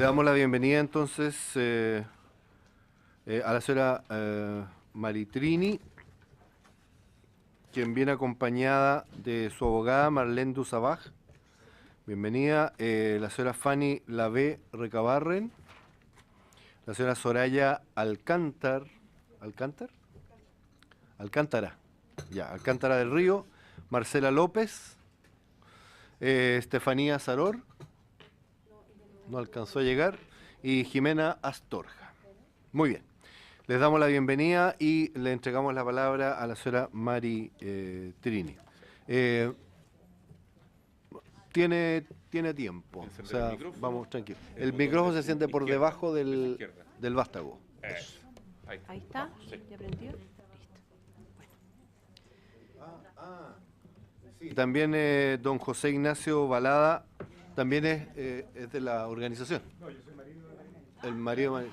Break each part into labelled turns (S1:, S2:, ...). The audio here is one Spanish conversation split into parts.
S1: Le damos la bienvenida entonces a la señora Maritrini, quien viene acompañada de su abogada Marlene Dusabaj. Bienvenida. La señora Fanny Lavé Recabarren, la señora Soraya Alcántara, Alcántara del Río, Marcela López, Estefanía Saror, no alcanzó a llegar, y Jimena Astorga. Muy bien. Les damos la bienvenida y le entregamos la palabra a la señora Mari Trini. Tiene tiempo, o sea, vamos tranquilo. El micrófono se siente por debajo del vástago.
S2: Ahí está, ¿ya prendió? Listo.
S1: Sí. También don José Ignacio Balada, también es de la organización. No, yo soy marido de el marido de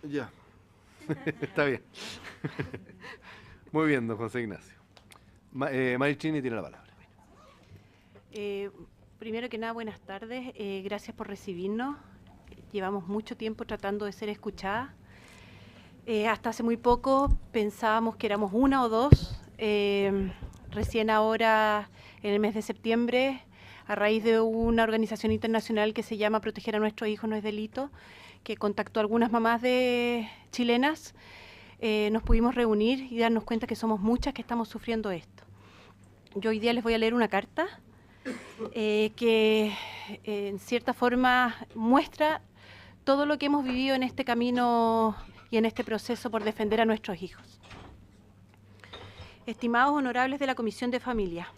S1: ya, está bien. Muy bien, don José Ignacio. Maritrini tiene la palabra.
S2: Primero que nada, buenas tardes. Gracias por recibirnos. Llevamos mucho tiempo tratando de ser escuchadas. Hasta hace muy poco pensábamos que éramos una o dos. Recién ahora, en el mes de septiembre, a raíz de una organización internacional que se llama Proteger a nuestros hijos no es delito, que contactó a algunas mamás de chilenas, nos pudimos reunir y darnos cuenta que somos muchas que estamos sufriendo esto. Yo hoy día les voy a leer una carta que en cierta forma muestra todo lo que hemos vivido en este camino y en este proceso por defender a nuestros hijos. Estimados honorables de la Comisión de Familia,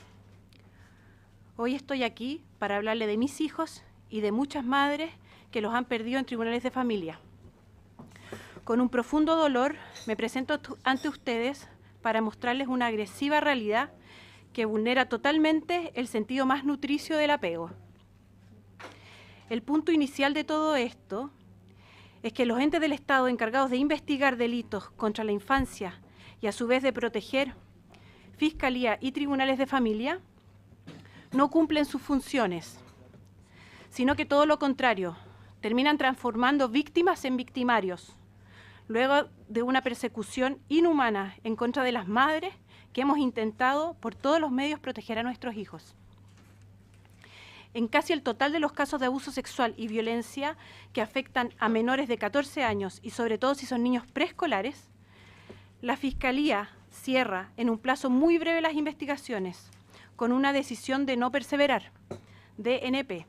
S2: hoy estoy aquí para hablarle de mis hijos y de muchas madres que los han perdido en tribunales de familia. Con un profundo dolor me presento ante ustedes para mostrarles una agresiva realidad que vulnera totalmente el sentido más nutricio del apego. El punto inicial de todo esto es que los entes del Estado encargados de investigar delitos contra la infancia y a su vez de proteger Fiscalía y tribunales de familia no cumplen sus funciones, sino que todo lo contrario, terminan transformando víctimas en victimarios, luego de una persecución inhumana en contra de las madres que hemos intentado por todos los medios proteger a nuestros hijos. En casi el total de los casos de abuso sexual y violencia que afectan a menores de 14 años y sobre todo si son niños preescolares, la Fiscalía cierra en un plazo muy breve las investigaciones con una decisión de no perseverar, DNP,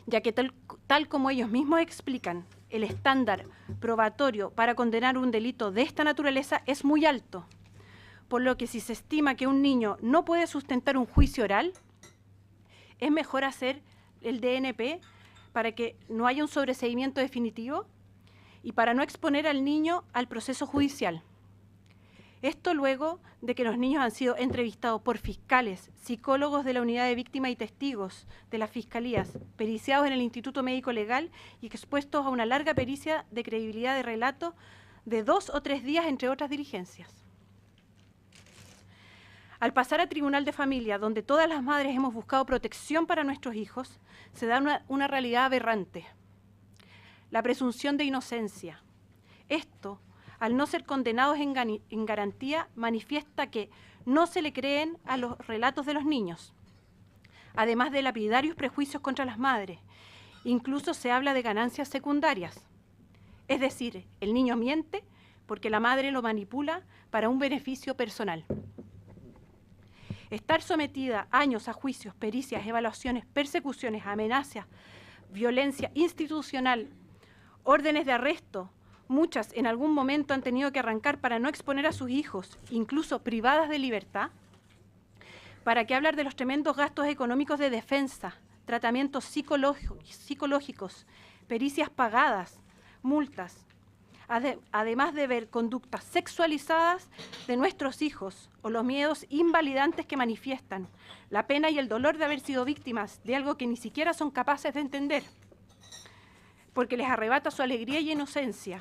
S2: ya que tal como ellos mismos explican, el estándar probatorio para condenar un delito de esta naturaleza es muy alto, por lo que si se estima que un niño no puede sustentar un juicio oral, es mejor hacer el DNP para que no haya un sobreseimiento definitivo y para no exponer al niño al proceso judicial. Esto luego de que los niños han sido entrevistados por fiscales, psicólogos de la unidad de víctimas y testigos de las fiscalías, periciados en el Instituto Médico Legal y expuestos a una larga pericia de credibilidad de relato de 2 o 3 días, entre otras diligencias. Al pasar a Tribunal de Familia, donde todas las madres hemos buscado protección para nuestros hijos, se da una realidad aberrante: la presunción de inocencia. Esto, al no ser condenados en garantía, manifiesta que no se le creen a los relatos de los niños, además de lapidarios prejuicios contra las madres. Incluso se habla de ganancias secundarias. Es decir, el niño miente porque la madre lo manipula para un beneficio personal. Estar sometida años a juicios, pericias, evaluaciones, persecuciones, amenazas, violencia institucional, órdenes de arresto, muchas en algún momento han tenido que arrancar para no exponer a sus hijos, incluso privadas de libertad. ¿Para qué hablar de los tremendos gastos económicos de defensa, tratamientos psicológicos, pericias pagadas, multas? Además de ver conductas sexualizadas de nuestros hijos o los miedos invalidantes que manifiestan, la pena y el dolor de haber sido víctimas de algo que ni siquiera son capaces de entender, porque les arrebata su alegría y inocencia.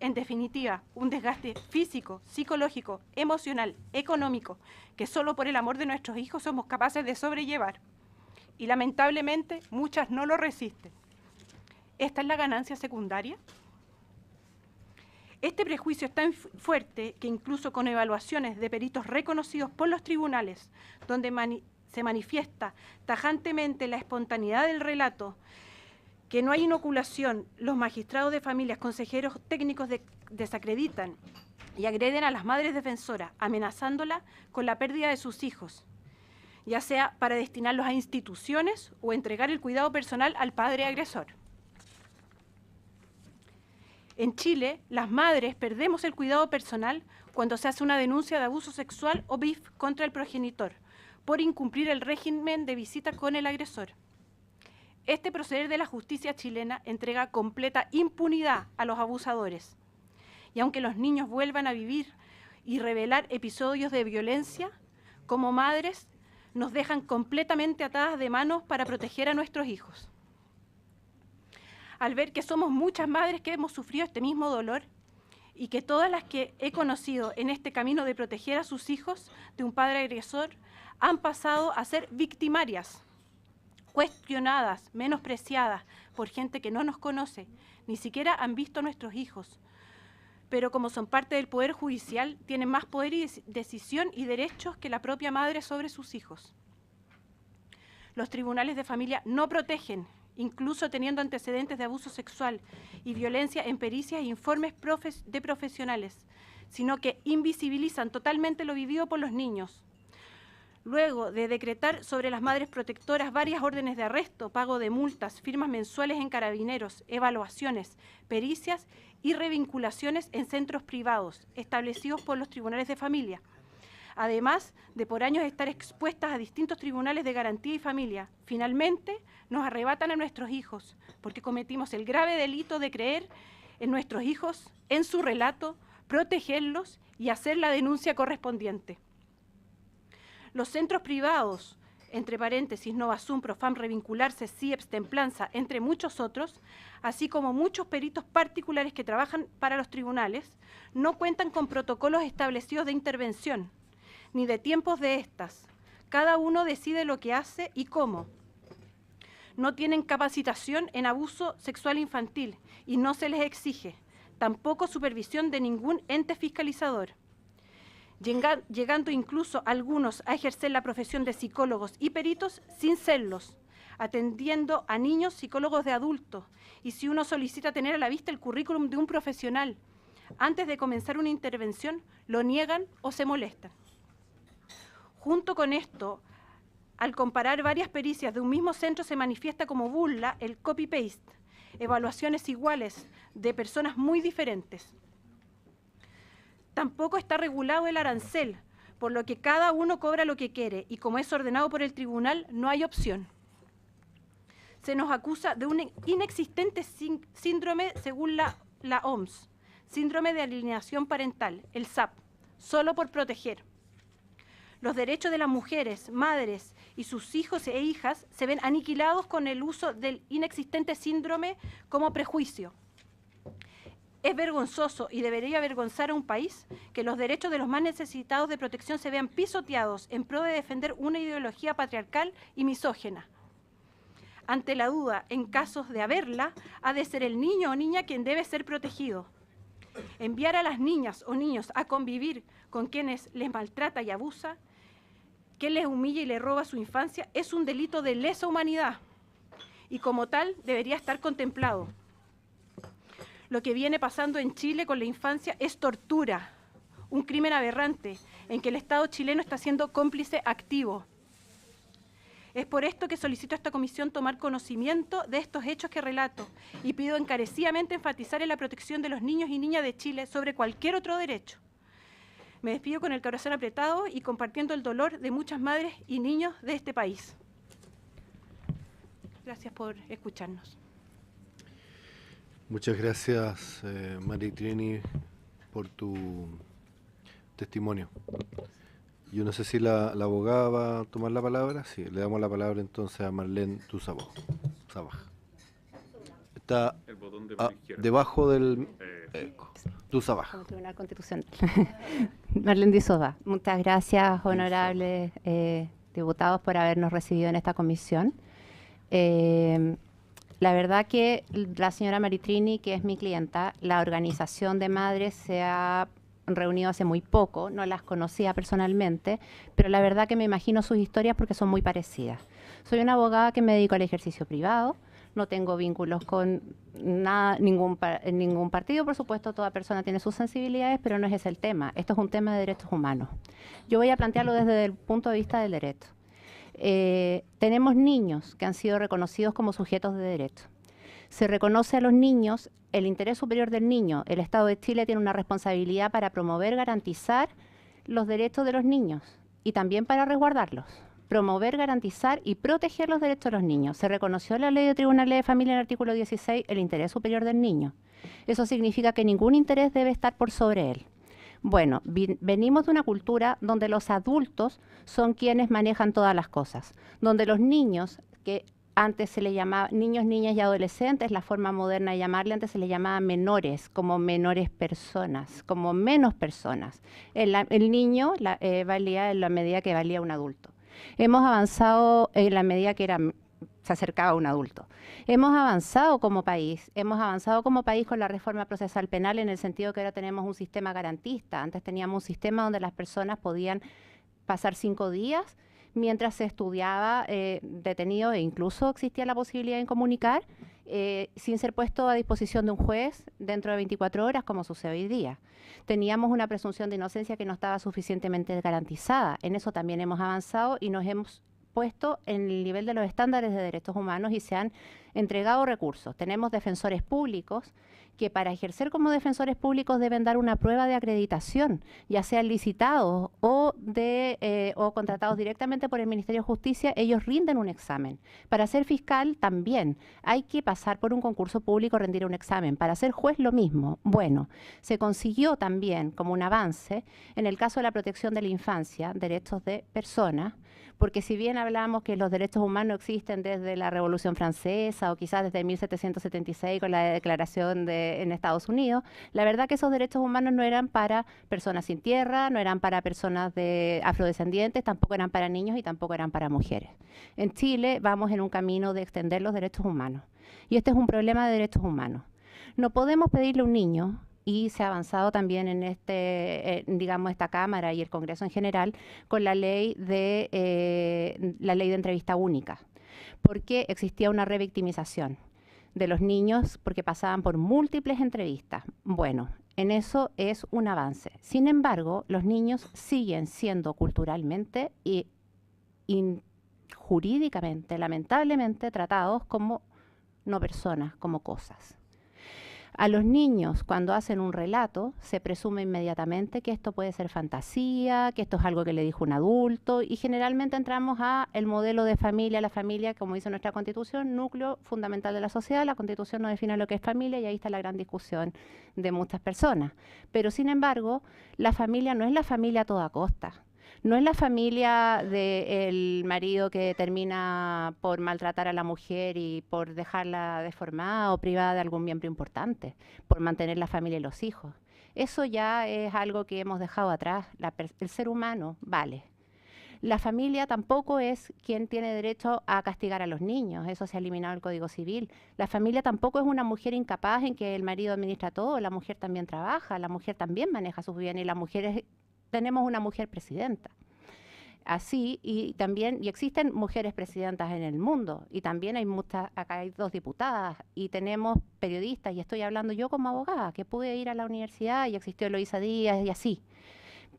S2: En definitiva, un desgaste físico, psicológico, emocional, económico, que solo por el amor de nuestros hijos somos capaces de sobrellevar. y lamentablemente muchas no lo resisten. ¿Esta es la ganancia secundaria? Este prejuicio es tan fuerte que incluso con evaluaciones de peritos reconocidos por los tribunales, donde se manifiesta tajantemente la espontaneidad del relato, que no hay inoculación, los magistrados de familias, consejeros técnicos desacreditan y agreden a las madres defensoras, amenazándolas con la pérdida de sus hijos, ya sea para destinarlos a instituciones o entregar el cuidado personal al padre agresor. En Chile, las madres perdemos el cuidado personal cuando se hace una denuncia de abuso sexual o BIF contra el progenitor, por incumplir el régimen de visita con el agresor. Este proceder de la justicia chilena entrega completa impunidad a los abusadores. Y aunque los niños vuelvan a vivir y revelar episodios de violencia, como madres nos dejan completamente atadas de manos para proteger a nuestros hijos. Al ver que somos muchas madres que hemos sufrido este mismo dolor y que todas las que he conocido en este camino de proteger a sus hijos de un padre agresor han pasado a ser victimarias, cuestionadas, menospreciadas por gente que no nos conoce, ni siquiera han visto a nuestros hijos, pero como son parte del Poder Judicial, tienen más poder y decisión y derechos que la propia madre sobre sus hijos. Los tribunales de familia no protegen, incluso teniendo antecedentes de abuso sexual y violencia en pericias e informes de profesionales, sino que invisibilizan totalmente lo vivido por los niños. Luego de decretar sobre las madres protectoras varias órdenes de arresto, pago de multas, firmas mensuales en carabineros, evaluaciones, pericias y revinculaciones en centros privados establecidos por los tribunales de familia, además de por años estar expuestas a distintos tribunales de garantía y familia, finalmente nos arrebatan a nuestros hijos, porque cometimos el grave delito de creer en nuestros hijos, en su relato, protegerlos y hacer la denuncia correspondiente. Los centros privados, entre paréntesis, Novasum, Profam, Revincularse, CIEPS, Templanza, entre muchos otros, así como muchos peritos particulares que trabajan para los tribunales, no cuentan con protocolos establecidos de intervención, ni de tiempos de estas. Cada uno decide lo que hace y cómo. No tienen capacitación en abuso sexual infantil y no se les exige, tampoco supervisión de ningún ente fiscalizador. Llegando incluso algunos a ejercer la profesión de psicólogos y peritos sin serlos, atendiendo a niños psicólogos de adultos, y si uno solicita tener a la vista el currículum de un profesional, antes de comenzar una intervención, lo niegan o se molestan. Junto con esto, al comparar varias pericias de un mismo centro se manifiesta como burla el copy-paste, evaluaciones iguales de personas muy diferentes. Tampoco está regulado el arancel, por lo que cada uno cobra lo que quiere y como es ordenado por el tribunal, no hay opción. Se nos acusa de un inexistente síndrome según la OMS, síndrome de alienación parental, el SAP, solo por proteger. Los derechos de las mujeres, madres y sus hijos e hijas se ven aniquilados con el uso del inexistente síndrome como prejuicio. Es vergonzoso y debería avergonzar a un país que los derechos de los más necesitados de protección se vean pisoteados en pro de defender una ideología patriarcal y misógina. Ante la duda, en casos de haberla, ha de ser el niño o niña quien debe ser protegido. Enviar a las niñas o niños a convivir con quienes les maltrata y abusa, quien les humilla y les roba su infancia, es un delito de lesa humanidad y como tal debería estar contemplado. Lo que viene pasando en Chile con la infancia es tortura, un crimen aberrante en que el Estado chileno está siendo cómplice activo. Es por esto que solicito a esta comisión tomar conocimiento de estos hechos que relato y pido encarecidamente enfatizar en la protección de los niños y niñas de Chile sobre cualquier otro derecho. Me despido con el corazón apretado y compartiendo el dolor de muchas madres y niños de este país. Gracias por escucharnos.
S1: Muchas gracias, Maritrini, por tu testimonio. Yo no sé si la abogada va a tomar la palabra. Sí, le damos la palabra entonces a Marlene Dusabaj. Está
S3: el botón de
S1: debajo del Dusabaj.
S4: Como Tribunal Constitucional. Marlene Dusabaj. Muchas gracias, honorables diputados, por habernos recibido en esta comisión. La verdad que la señora Maritrini, que es mi clienta, la organización de madres se ha reunido hace muy poco, no las conocía personalmente, pero la verdad que me imagino sus historias porque son muy parecidas. Soy una abogada que me dedico al ejercicio privado, no tengo vínculos con nada, ningún partido, por supuesto, toda persona tiene sus sensibilidades, pero no es ese el tema. Esto es un tema de derechos humanos. Yo voy a plantearlo desde el punto de vista del derecho. Tenemos niños que han sido reconocidos como sujetos de derecho. Se reconoce a los niños el interés superior del niño. El Estado de Chile tiene una responsabilidad para promover, garantizar los derechos de los niños y también para resguardarlos. Promover, garantizar y proteger los derechos de los niños. Se reconoció en la Ley de Tribunales de Familia en el artículo 16 el interés superior del niño. Eso significa que ningún interés debe estar por sobre él. Bueno, venimos de una cultura donde los adultos son quienes manejan todas las cosas, donde los niños, que antes se les llamaba niños, niñas y adolescentes, la forma moderna de llamarle, antes se les llamaba menores, como menores personas, como menos personas. El niño valía en la medida que valía un adulto. Hemos avanzado en la medida que se acercaba a un adulto. Hemos avanzado como país con la reforma procesal penal en el sentido que ahora tenemos un sistema garantista. Antes teníamos un sistema donde las personas podían pasar 5 días mientras se estudiaba detenido e incluso existía la posibilidad de incomunicar sin ser puesto a disposición de un juez dentro de 24 horas, como sucede hoy día. Teníamos una presunción de inocencia que no estaba suficientemente garantizada. En eso también hemos avanzado y nos hemos puesto en el nivel de los estándares de derechos humanos y se han entregado recursos. Tenemos defensores públicos que para ejercer como defensores públicos deben dar una prueba de acreditación, ya sean licitados o contratados directamente por el Ministerio de Justicia, ellos rinden un examen. Para ser fiscal también hay que pasar por un concurso público, rendir un examen. Para ser juez lo mismo. Bueno, se consiguió también como un avance en el caso de la protección de la infancia, derechos de personas, porque si bien hablamos que los derechos humanos existen desde la Revolución Francesa o quizás desde 1776 con la declaración en Estados Unidos, la verdad que esos derechos humanos no eran para personas sin tierra, no eran para personas afrodescendientes, tampoco eran para niños y tampoco eran para mujeres. En Chile vamos en un camino de extender los derechos humanos y este es un problema de derechos humanos. No podemos pedirle a un niño, y se ha avanzado también en esta Cámara y el Congreso en general con la ley de entrevista única, porque existía una revictimización de los niños porque pasaban por múltiples entrevistas. Bueno, en eso es un avance. Sin embargo, los niños siguen siendo culturalmente y jurídicamente, lamentablemente, tratados como no personas, como cosas. A los niños, cuando hacen un relato, se presume inmediatamente que esto puede ser fantasía, que esto es algo que le dijo un adulto, y generalmente entramos a el modelo de familia, la familia, como dice nuestra Constitución, núcleo fundamental de la sociedad. La Constitución no define lo que es familia y ahí está la gran discusión de muchas personas. Pero, sin embargo, la familia no es la familia a toda costa. No es la familia del marido que termina por maltratar a la mujer y por dejarla deformada o privada de algún miembro importante, por mantener la familia y los hijos. Eso ya es algo que hemos dejado atrás. El ser humano vale. La familia tampoco es quien tiene derecho a castigar a los niños, eso se ha eliminado del Código Civil. La familia tampoco es una mujer incapaz en que el marido administra todo, la mujer también trabaja, la mujer también maneja sus bienes y las mujeres... Tenemos una mujer presidenta. Así, y existen mujeres presidentas en el mundo, y también hay acá hay 2 diputadas, y tenemos periodistas, y estoy hablando yo como abogada, que pude ir a la universidad, y existió Eloísa Díaz, y así.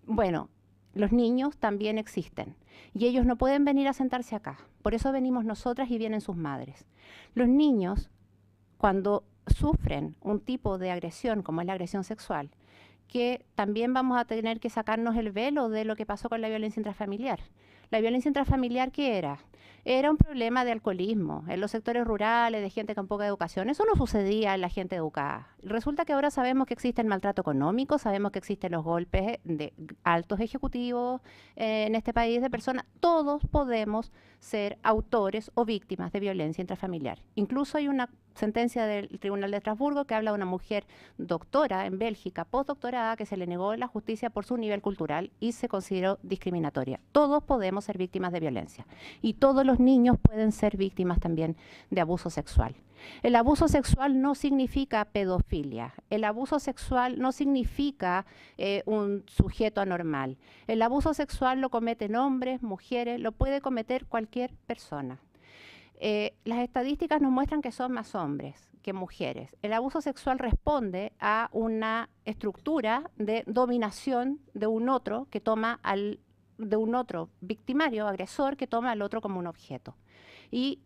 S4: Bueno, los niños también existen, y ellos no pueden venir a sentarse acá, por eso venimos nosotras y vienen sus madres. Los niños, cuando sufren un tipo de agresión, como es la agresión sexual, que también vamos a tener que sacarnos el velo de lo que pasó con la violencia intrafamiliar. ¿La violencia intrafamiliar qué era? Era un problema de alcoholismo en los sectores rurales, de gente con poca educación. Eso no sucedía en la gente educada. Resulta que ahora sabemos que existe el maltrato económico, sabemos que existen los golpes de altos ejecutivos en este país de personas. Todos podemos ser autores o víctimas de violencia intrafamiliar. Incluso hay una sentencia del Tribunal de Estrasburgo que habla de una mujer doctora en Bélgica, postdoctorada, que se le negó la justicia por su nivel cultural y se consideró discriminatoria. Todos podemos ser víctimas de violencia y todos los niños pueden ser víctimas también de abuso sexual. El abuso sexual no significa pedofilia, el abuso sexual no significa un sujeto anormal. El abuso sexual lo cometen hombres, mujeres, lo puede cometer cualquier persona. Las estadísticas nos muestran que son más hombres que mujeres. El abuso sexual responde a una estructura de dominación de un otro que toma de un otro victimario, agresor, que toma al otro como un objeto. Y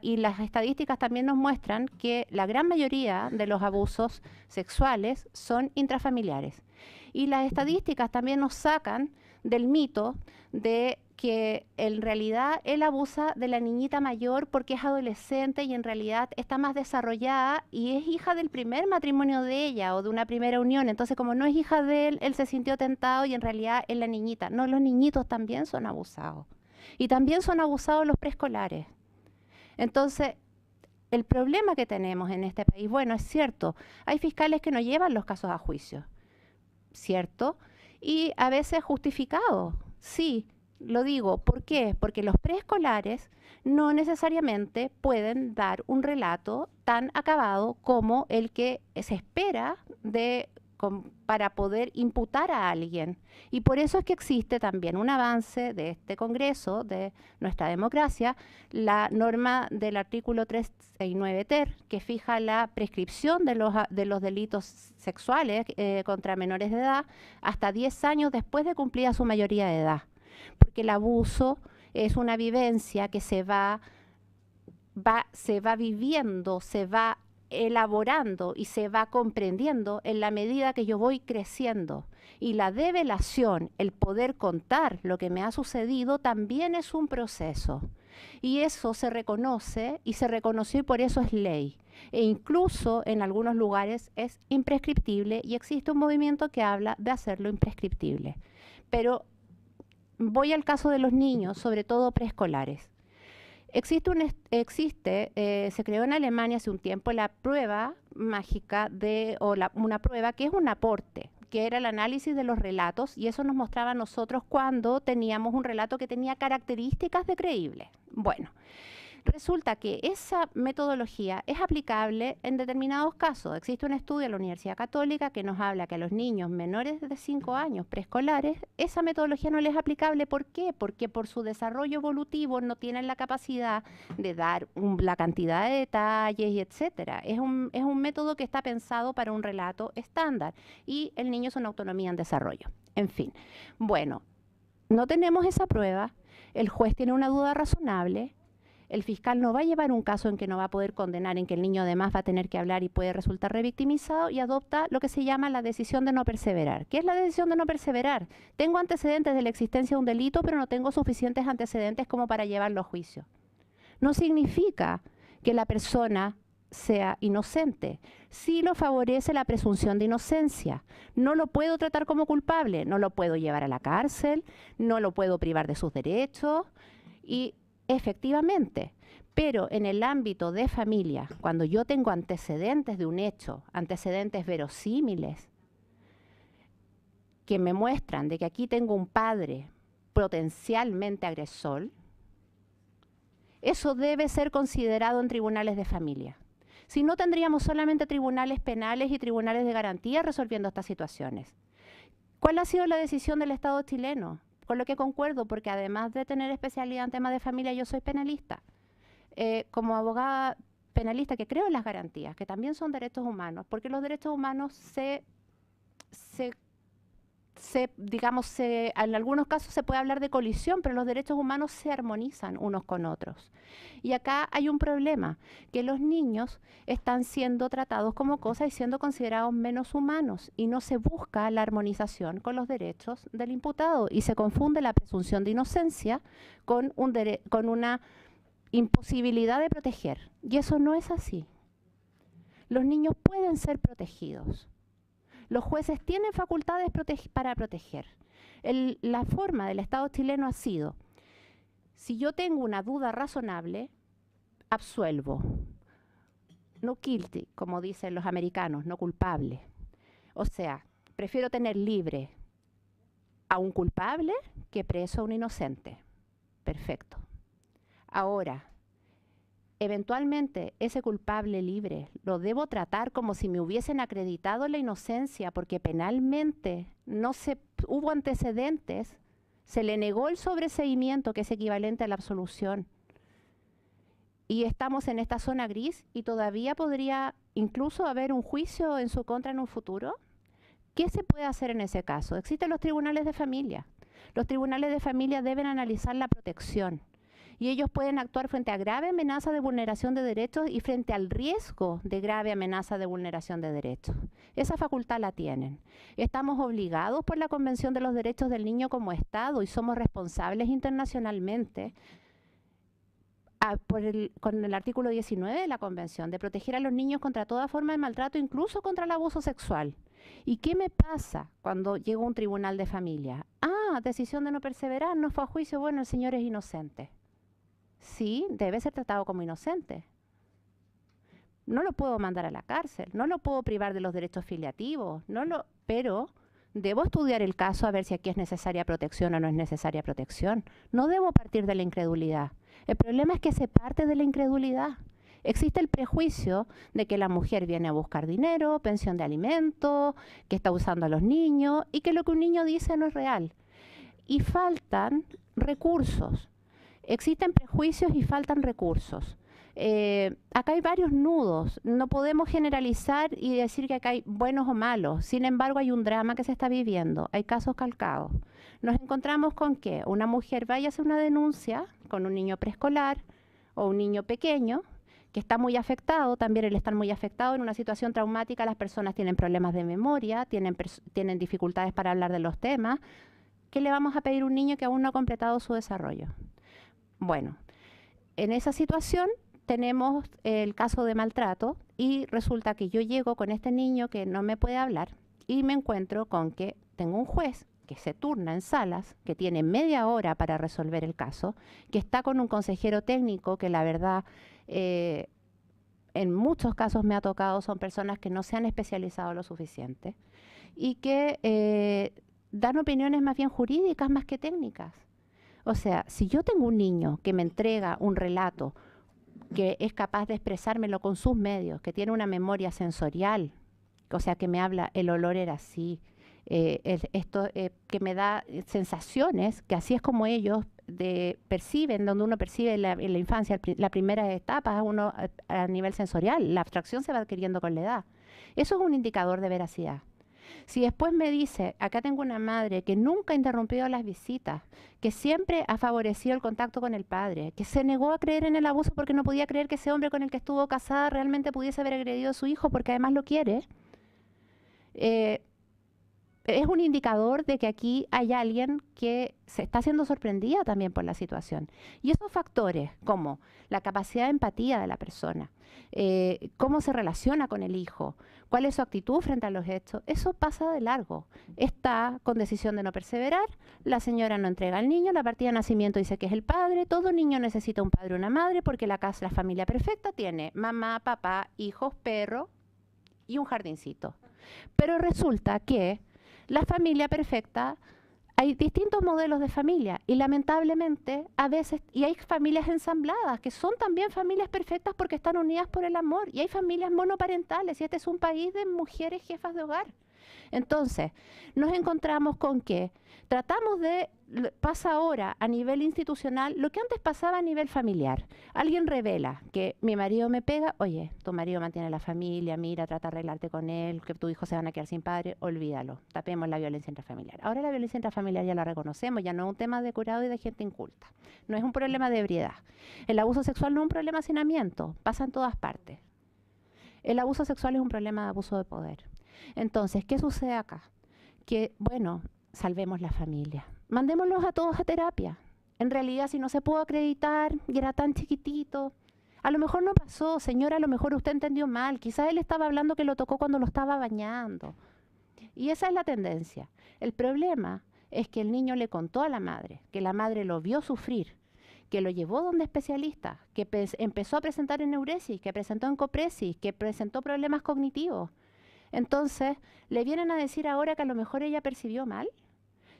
S4: las estadísticas también nos muestran que la gran mayoría de los abusos sexuales son intrafamiliares. Y las estadísticas también nos sacan del mito de que en realidad él abusa de la niñita mayor porque es adolescente y en realidad está más desarrollada y es hija del primer matrimonio de ella o de una primera unión. Entonces, como no es hija de él, él se sintió tentado y en realidad es la niñita. No, los niñitos también son abusados. Y también son abusados los preescolares. Entonces, el problema que tenemos en este país, bueno, es cierto, hay fiscales que no llevan los casos a juicio, ¿cierto? Y a veces justificado, sí, lo digo. ¿Por qué? Porque los preescolares no necesariamente pueden dar un relato tan acabado como el que se espera para poder imputar a alguien. Y por eso es que existe también un avance de este Congreso, de nuestra democracia, la norma del artículo 369 ter, que fija la prescripción de los delitos sexuales contra menores de edad hasta 10 años después de cumplida su mayoría de edad. Porque el abuso es una vivencia que se va viviendo, se va elaborando y se va comprendiendo en la medida que yo voy creciendo. Y la develación, el poder contar lo que me ha sucedido, también es un proceso. Y eso se reconoce y se reconoció y por eso es ley. E incluso en algunos lugares es imprescriptible y existe un movimiento que habla de hacerlo imprescriptible. Pero voy al caso de los niños, sobre todo preescolares. Se creó en Alemania hace un tiempo la prueba mágica una prueba que es un aporte, que era el análisis de los relatos, y eso nos mostraba a nosotros cuando teníamos un relato que tenía características de creíble. Bueno, resulta que esa metodología es aplicable en determinados casos. Existe un estudio en la Universidad Católica que nos habla que a los niños menores de 5 años, preescolares, esa metodología no les es aplicable. ¿Por qué? Porque por su desarrollo evolutivo no tienen la capacidad de dar la cantidad de detalles y etcétera. Es un método que está pensado para un relato estándar y el niño es una autonomía en desarrollo. En fin, bueno, no tenemos esa prueba, el juez tiene una duda razonable. El fiscal no va a llevar un caso en que no va a poder condenar, en que el niño además va a tener que hablar y puede resultar revictimizado, y adopta lo que se llama la decisión de no perseverar. ¿Qué es la decisión de no perseverar? Tengo antecedentes de la existencia de un delito, pero no tengo suficientes antecedentes como para llevarlo a juicio. No significa que la persona sea inocente. Sí lo favorece la presunción de inocencia. No lo puedo tratar como culpable, no lo puedo llevar a la cárcel, no lo puedo privar de sus derechos y efectivamente, pero en el ámbito de familia, cuando yo tengo antecedentes de un hecho, antecedentes verosímiles, que me muestran de que aquí tengo un padre potencialmente agresor, eso debe ser considerado en tribunales de familia. Si no, tendríamos solamente tribunales penales y tribunales de garantía resolviendo estas situaciones. ¿Cuál ha sido la decisión del Estado chileno? Con lo que concuerdo, porque además de tener especialidad en temas de familia, yo soy penalista. Como abogada penalista que creo en las garantías, que también son derechos humanos, porque los derechos humanos en algunos casos se puede hablar de colisión, pero los derechos humanos se armonizan unos con otros. Y acá hay un problema, que los niños están siendo tratados como cosas y siendo considerados menos humanos, y no se busca la armonización con los derechos del imputado, y se confunde la presunción de inocencia con una imposibilidad de proteger. Y eso no es así. Los niños pueden ser protegidos. Los jueces tienen facultades para proteger. La forma del Estado chileno ha sido, si yo tengo una duda razonable, absuelvo. no guilty, como dicen los americanos, no culpable. O sea, prefiero tener libre a un culpable que preso a un inocente. Perfecto. Ahora, eventualmente ese culpable libre lo debo tratar como si me hubiesen acreditado la inocencia porque penalmente hubo antecedentes, se le negó el sobreseimiento que es equivalente a la absolución. Y estamos en esta zona gris y todavía podría incluso haber un juicio en su contra en un futuro. ¿Qué se puede hacer en ese caso? Existen los tribunales de familia. Los tribunales de familia deben analizar la protección y ellos pueden actuar frente a grave amenaza de vulneración de derechos y frente al riesgo de grave amenaza de vulneración de derechos. Esa facultad la tienen. Estamos obligados por la Convención de los Derechos del Niño como Estado y somos responsables internacionalmente con el artículo 19 de la Convención de proteger a los niños contra toda forma de maltrato, incluso contra el abuso sexual. ¿Y qué me pasa cuando llego a un tribunal de familia? Ah, decisión de no perseverar, no fue a juicio, bueno, el señor es inocente. Sí, debe ser tratado como inocente. No lo puedo mandar a la cárcel, no lo puedo privar de los derechos filiativos, pero debo estudiar el caso a ver si aquí es necesaria protección o no es necesaria protección. No debo partir de la incredulidad. El problema es que se parte de la incredulidad. Existe el prejuicio de que la mujer viene a buscar dinero, pensión de alimentos, que está usando a los niños y que lo que un niño dice no es real. Y faltan recursos. Existen prejuicios y faltan recursos. Acá hay varios nudos. No podemos generalizar y decir que acá hay buenos o malos. Sin embargo, hay un drama que se está viviendo. Hay casos calcados. Nos encontramos con que una mujer vaya a hacer una denuncia con un niño preescolar o un niño pequeño que está muy afectado, también el estar muy afectado en una situación traumática, las personas tienen problemas de memoria, tienen dificultades para hablar de los temas. ¿Qué le vamos a pedir a un niño que aún no ha completado su desarrollo? Bueno, en esa situación tenemos el caso de maltrato y resulta que yo llego con este niño que no me puede hablar y me encuentro con que tengo un juez que se turna en salas, que tiene media hora para resolver el caso, que está con un consejero técnico que la verdad en muchos casos me ha tocado, son personas que no se han especializado lo suficiente y que dan opiniones más bien jurídicas más que técnicas. O sea, si yo tengo un niño que me entrega un relato, que es capaz de expresármelo con sus medios, que tiene una memoria sensorial, o sea, que me habla, el olor era así, que me da sensaciones, que así es como ellos perciben, donde uno percibe en la infancia, la primera etapa, uno a nivel sensorial, la abstracción se va adquiriendo con la edad. Eso es un indicador de veracidad. Si después me dice, acá tengo una madre que nunca ha interrumpido las visitas, que siempre ha favorecido el contacto con el padre, que se negó a creer en el abuso porque no podía creer que ese hombre con el que estuvo casada realmente pudiese haber agredido a su hijo porque además lo quiere, es un indicador de que aquí hay alguien que se está siendo sorprendida también por la situación. Y esos factores, como la capacidad de empatía de la persona, cómo se relaciona con el hijo, cuál es su actitud frente a los hechos, eso pasa de largo. Está con decisión de no perseverar, la señora no entrega al niño, la partida de nacimiento dice que es el padre, todo niño necesita un padre o una madre porque la familia perfecta tiene mamá, papá, hijos, perro y un jardincito. Pero resulta que la familia perfecta, hay distintos modelos de familia y lamentablemente a veces, y hay familias ensambladas que son también familias perfectas porque están unidas por el amor y hay familias monoparentales y este es un país de mujeres jefas de hogar. Entonces, nos encontramos con que pasa ahora a nivel institucional lo que antes pasaba a nivel familiar. Alguien revela que mi marido me pega, oye, tu marido mantiene la familia, mira, trata de arreglarte con él, que tus hijos se van a quedar sin padre, olvídalo, tapemos la violencia intrafamiliar. Ahora la violencia intrafamiliar ya la reconocemos, ya no es un tema de curado y de gente inculta, no es un problema de ebriedad. El abuso sexual no es un problema de hacinamiento, pasa en todas partes. El abuso sexual es un problema de abuso de poder. Entonces, ¿qué sucede acá? Que, bueno, salvemos la familia. Mandémoslos a todos a terapia. En realidad, si no se pudo acreditar y era tan chiquitito, a lo mejor no pasó, señora, a lo mejor usted entendió mal. Quizás él estaba hablando que lo tocó cuando lo estaba bañando. Y esa es la tendencia. El problema es que el niño le contó a la madre, que la madre lo vio sufrir, que lo llevó donde especialistas, que empezó a presentar eneuresis, que presentó encopresis, que presentó problemas cognitivos. Entonces, le vienen a decir ahora que a lo mejor ella percibió mal.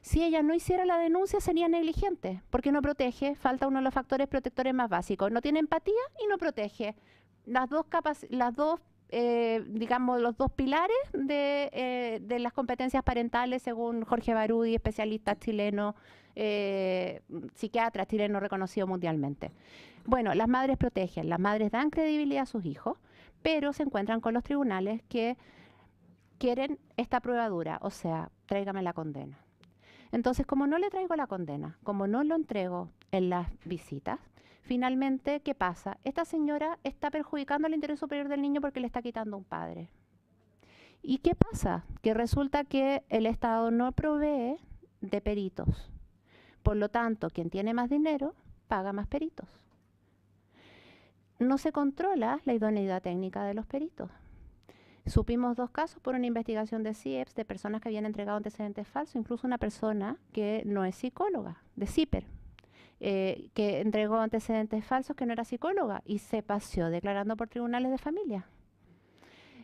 S4: Si ella no hiciera la denuncia, sería negligente, porque no protege, falta uno de los factores protectores más básicos. No tiene empatía y no protege. Digamos, los dos pilares de las competencias parentales, según Jorge Barudi, especialista chileno, psiquiatra chileno reconocido mundialmente. Bueno, las madres protegen, las madres dan credibilidad a sus hijos, pero se encuentran con los tribunales que quieren esta prueba dura, o sea, tráigame la condena. Entonces, como no le traigo la condena, como no lo entrego en las visitas, finalmente, ¿qué pasa? Esta señora está perjudicando el interés superior del niño porque le está quitando un padre. ¿Y qué pasa? Que resulta que el Estado no provee de peritos. Por lo tanto, quien tiene más dinero, paga más peritos. No se controla la idoneidad técnica de los peritos. Supimos 2 casos por una investigación de CIEPS de personas que habían entregado antecedentes falsos, incluso una persona que no es psicóloga, de CIPER, que entregó antecedentes falsos, que no era psicóloga y se paseó declarando por tribunales de familia.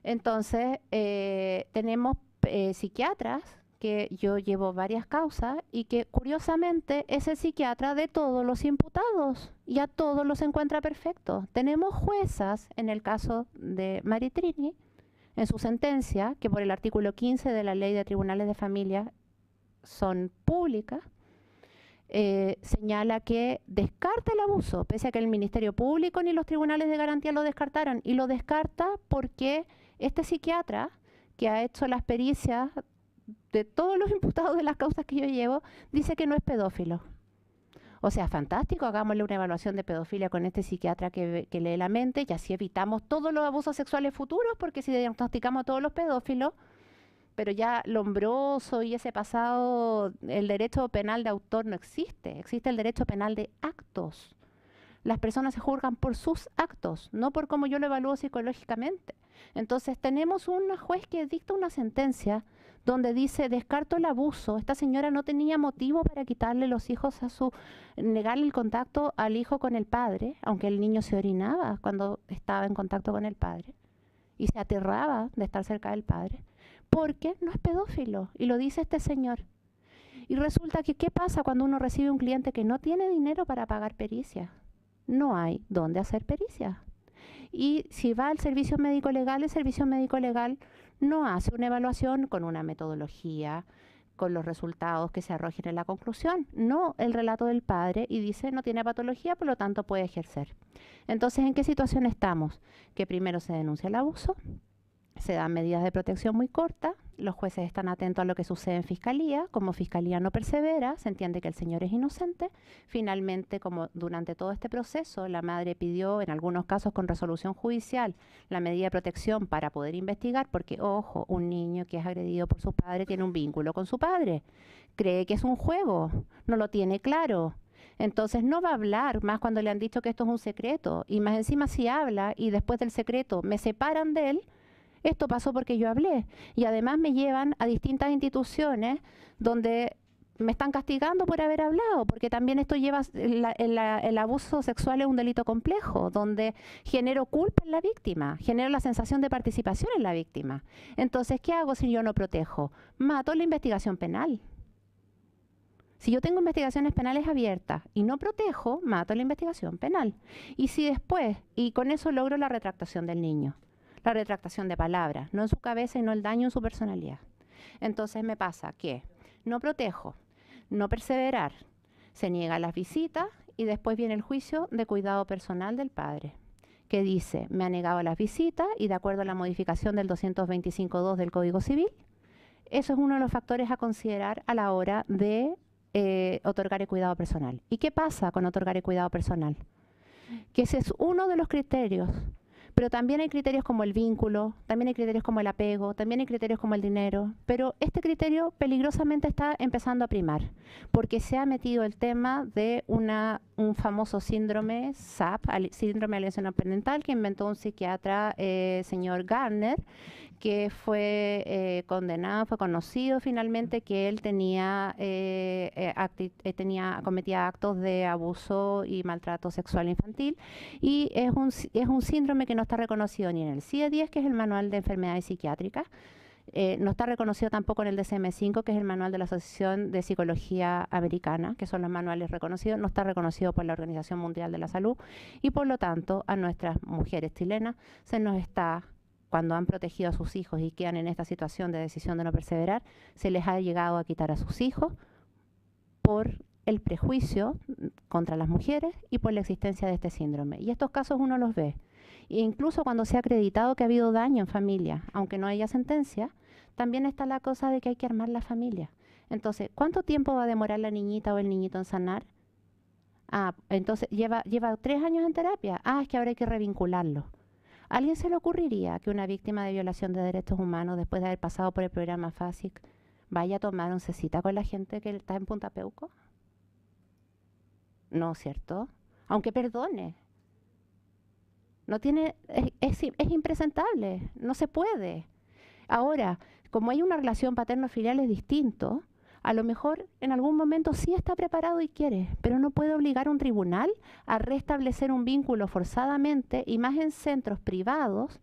S4: Entonces, tenemos psiquiatras, que yo llevo varias causas y que curiosamente es el psiquiatra de todos los imputados y a todos los encuentra perfectos. Tenemos juezas, en el caso de Maritrini, en su sentencia, que por el artículo 15 de la Ley de Tribunales de Familia son públicas, señala que descarta el abuso, pese a que el Ministerio Público ni los tribunales de garantía lo descartaron, y lo descarta porque este psiquiatra, que ha hecho las pericias de todos los imputados de las causas que yo llevo, dice que no es pedófilo. O sea, fantástico, hagámosle una evaluación de pedofilia con este psiquiatra que lee la mente y así evitamos todos los abusos sexuales futuros, porque si diagnosticamos a todos los pedófilos, pero ya Lombroso y ese pasado, el derecho penal de autor no existe, existe el derecho penal de actos. Las personas se juzgan por sus actos, no por cómo yo lo evalúo psicológicamente. Entonces tenemos un juez que dicta una sentencia donde dice, descarto el abuso. Esta señora no tenía motivo para quitarle los hijos negarle el contacto al hijo con el padre, aunque el niño se orinaba cuando estaba en contacto con el padre y se aterraba de estar cerca del padre, porque no es pedófilo, y lo dice este señor. Y resulta que, ¿qué pasa cuando uno recibe un cliente que no tiene dinero para pagar pericia? No hay dónde hacer pericia. Y si va al servicio médico legal, el servicio médico legal no hace una evaluación con una metodología, con los resultados que se arrojen en la conclusión. No el relato del padre y dice no tiene patología, por lo tanto puede ejercer. Entonces, ¿en qué situación estamos? Que primero se denuncia el abuso, se dan medidas de protección muy cortas, los jueces están atentos a lo que sucede en fiscalía, como fiscalía no persevera, se entiende que el señor es inocente. Finalmente, como durante todo este proceso, la madre pidió, en algunos casos con resolución judicial, la medida de protección para poder investigar, porque, ojo, un niño que es agredido por su padre tiene un vínculo con su padre, cree que es un juego, no lo tiene claro. Entonces no va a hablar más cuando le han dicho que esto es un secreto, y más encima si habla y después del secreto me separan de él. Esto pasó porque yo hablé y además me llevan a distintas instituciones donde me están castigando por haber hablado, porque también esto lleva, el abuso sexual es un delito complejo, donde genero culpa en la víctima, genero la sensación de participación en la víctima. Entonces, ¿qué hago si yo no protejo? Mato la investigación penal. Si yo tengo investigaciones penales abiertas y no protejo, mato la investigación penal. Y si después, y con eso logro la retractación del niño, la retractación de palabras, no en su cabeza y no el daño en su personalidad. Entonces me pasa que no protejo, no perseverar, se niega las visitas y después viene el juicio de cuidado personal del padre, que dice, me ha negado las visitas y de acuerdo a la modificación del 225.2 del Código Civil, eso es uno de los factores a considerar a la hora de otorgar el cuidado personal. ¿Y qué pasa con otorgar el cuidado personal? Que ese es uno de los criterios. Pero también hay criterios como el vínculo, también hay criterios como el apego, también hay criterios como el dinero. Pero este criterio peligrosamente está empezando a primar, porque se ha metido el tema de una un famoso síndrome SAP, síndrome de alienación parental, que inventó un psiquiatra, señor Gardner, que fue condenado, fue conocido finalmente que él cometía actos de abuso y maltrato sexual infantil, y es un síndrome que no está reconocido ni en el CIE-10, que es el Manual de Enfermedades Psiquiátricas, no está reconocido tampoco en el DSM-5, que es el manual de la Asociación de Psicología Americana, que son los manuales reconocidos, no está reconocido por la Organización Mundial de la Salud, y por lo tanto a nuestras mujeres chilenas se nos está, cuando han protegido a sus hijos y quedan en esta situación de decisión de no perseverar, se les ha llegado a quitar a sus hijos por el prejuicio contra las mujeres y por la existencia de este síndrome. Y estos casos uno los ve. E incluso cuando se ha acreditado que ha habido daño en familia, aunque no haya sentencia, también está la cosa de que hay que armar la familia. Entonces, ¿cuánto tiempo va a demorar la niñita o el niñito en sanar? Entonces, lleva 3 años en terapia. Es que ahora hay que revincularlo. ¿A alguien se le ocurriría que una víctima de violación de derechos humanos, después de haber pasado por el programa FASIC, vaya a tomar oncecita con la gente que está en Punta Peuco? No, ¿cierto? Aunque perdone. No tiene, es impresentable, no se puede. Ahora, como hay una relación paterno-filial es distinto, a lo mejor en algún momento sí está preparado y quiere, pero no puede obligar a un tribunal a restablecer un vínculo forzadamente, y más en centros privados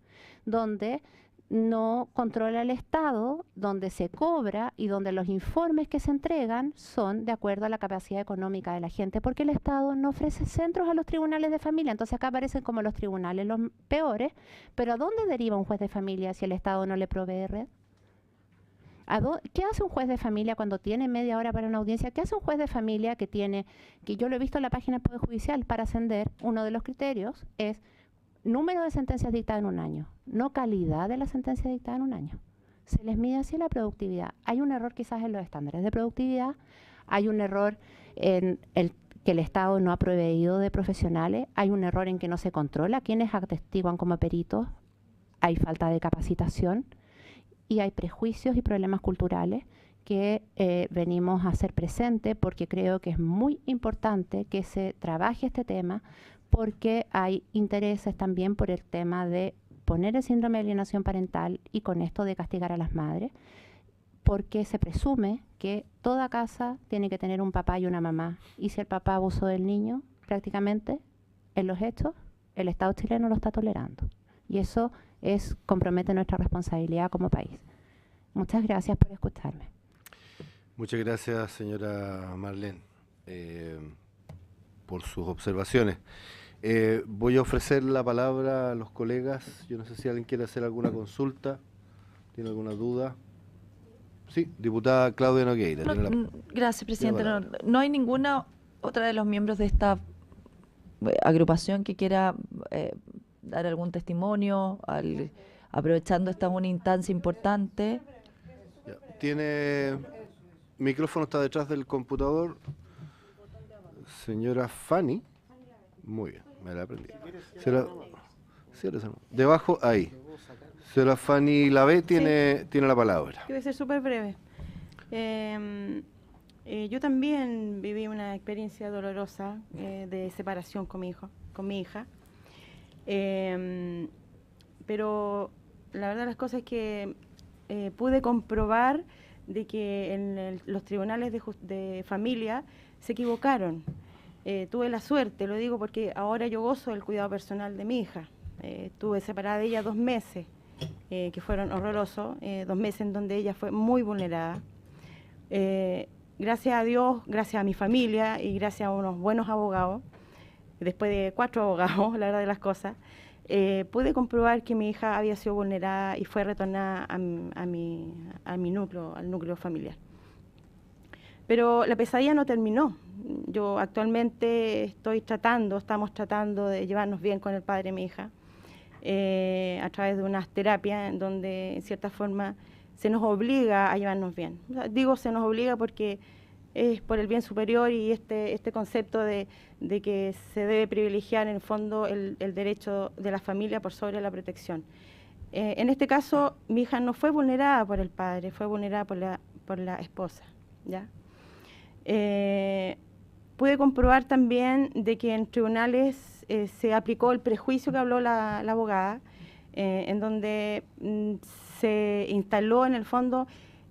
S4: donde no controla el Estado, donde se cobra y donde los informes que se entregan son de acuerdo a la capacidad económica de la gente, porque el Estado no ofrece centros a los tribunales de familia. Entonces acá aparecen como los tribunales los peores, pero ¿a dónde deriva un juez de familia si el Estado no le provee red? ¿Qué hace un juez de familia cuando tiene media hora para una audiencia? ¿Qué hace un juez de familia que yo lo he visto en la página del Poder Judicial para ascender? Uno de los criterios es número de sentencias dictadas en un año, no calidad de la sentencia dictada en un año. Se les mide así la productividad. Hay un error quizás en los estándares de productividad, hay un error en que el Estado no ha proveído de profesionales, hay un error en que no se controla quiénes atestiguan como peritos, hay falta de capacitación y hay prejuicios y problemas culturales que venimos a hacer presente, porque creo que es muy importante que se trabaje este tema, porque hay intereses también por el tema de poner el síndrome de alienación parental y con esto de castigar a las madres, porque se presume que toda casa tiene que tener un papá y una mamá, y si el papá abusó del niño, prácticamente en los hechos el Estado chileno lo está tolerando, y eso compromete nuestra responsabilidad como país. Muchas gracias por escucharme.
S1: Muchas gracias, señora Marlene, por sus observaciones. Voy a ofrecer la palabra a los colegas. Yo no sé si alguien quiere hacer alguna consulta, tiene alguna duda. Sí, diputada Claudia Nogueira.
S3: Gracias, presidente. No hay ninguna otra de los miembros de esta agrupación que quiera dar algún testimonio, aprovechando esta una instancia importante.
S1: Tiene micrófono, está detrás del computador. Señora Fanny. Muy bien, me la aprendí. Debajo, ahí. Señora Fanny Lavé tiene la palabra.
S2: Voy a ser súper breve. Yo también viví una experiencia dolorosa de separación con mi hija. Pero la verdad las cosas es que pude comprobar de que en los tribunales de familia se equivocaron. Tuve la suerte, lo digo porque ahora yo gozo del cuidado personal de mi hija. Estuve separada de ella 2 meses, que fueron horrorosos, 2 meses en donde ella fue muy vulnerada. Gracias a Dios, gracias a mi familia y gracias a unos buenos abogados, después de 4 abogados, la verdad de las cosas, pude comprobar que mi hija había sido vulnerada y fue retornada a mi núcleo, al núcleo familiar. Pero la pesadilla no terminó. Yo actualmente estamos tratando de llevarnos bien con el padre de mi hija, a través de unas terapias en donde en cierta forma se nos obliga a llevarnos bien. O sea, digo se nos obliga porque es por el bien superior y este concepto de que se debe privilegiar en el fondo el derecho de la familia por sobre la protección. En este caso, mi hija no fue vulnerada por el padre, fue vulnerada por la esposa, ¿ya?
S5: pude comprobar también de que en tribunales se aplicó el prejuicio que habló la abogada, en donde se instaló en el fondo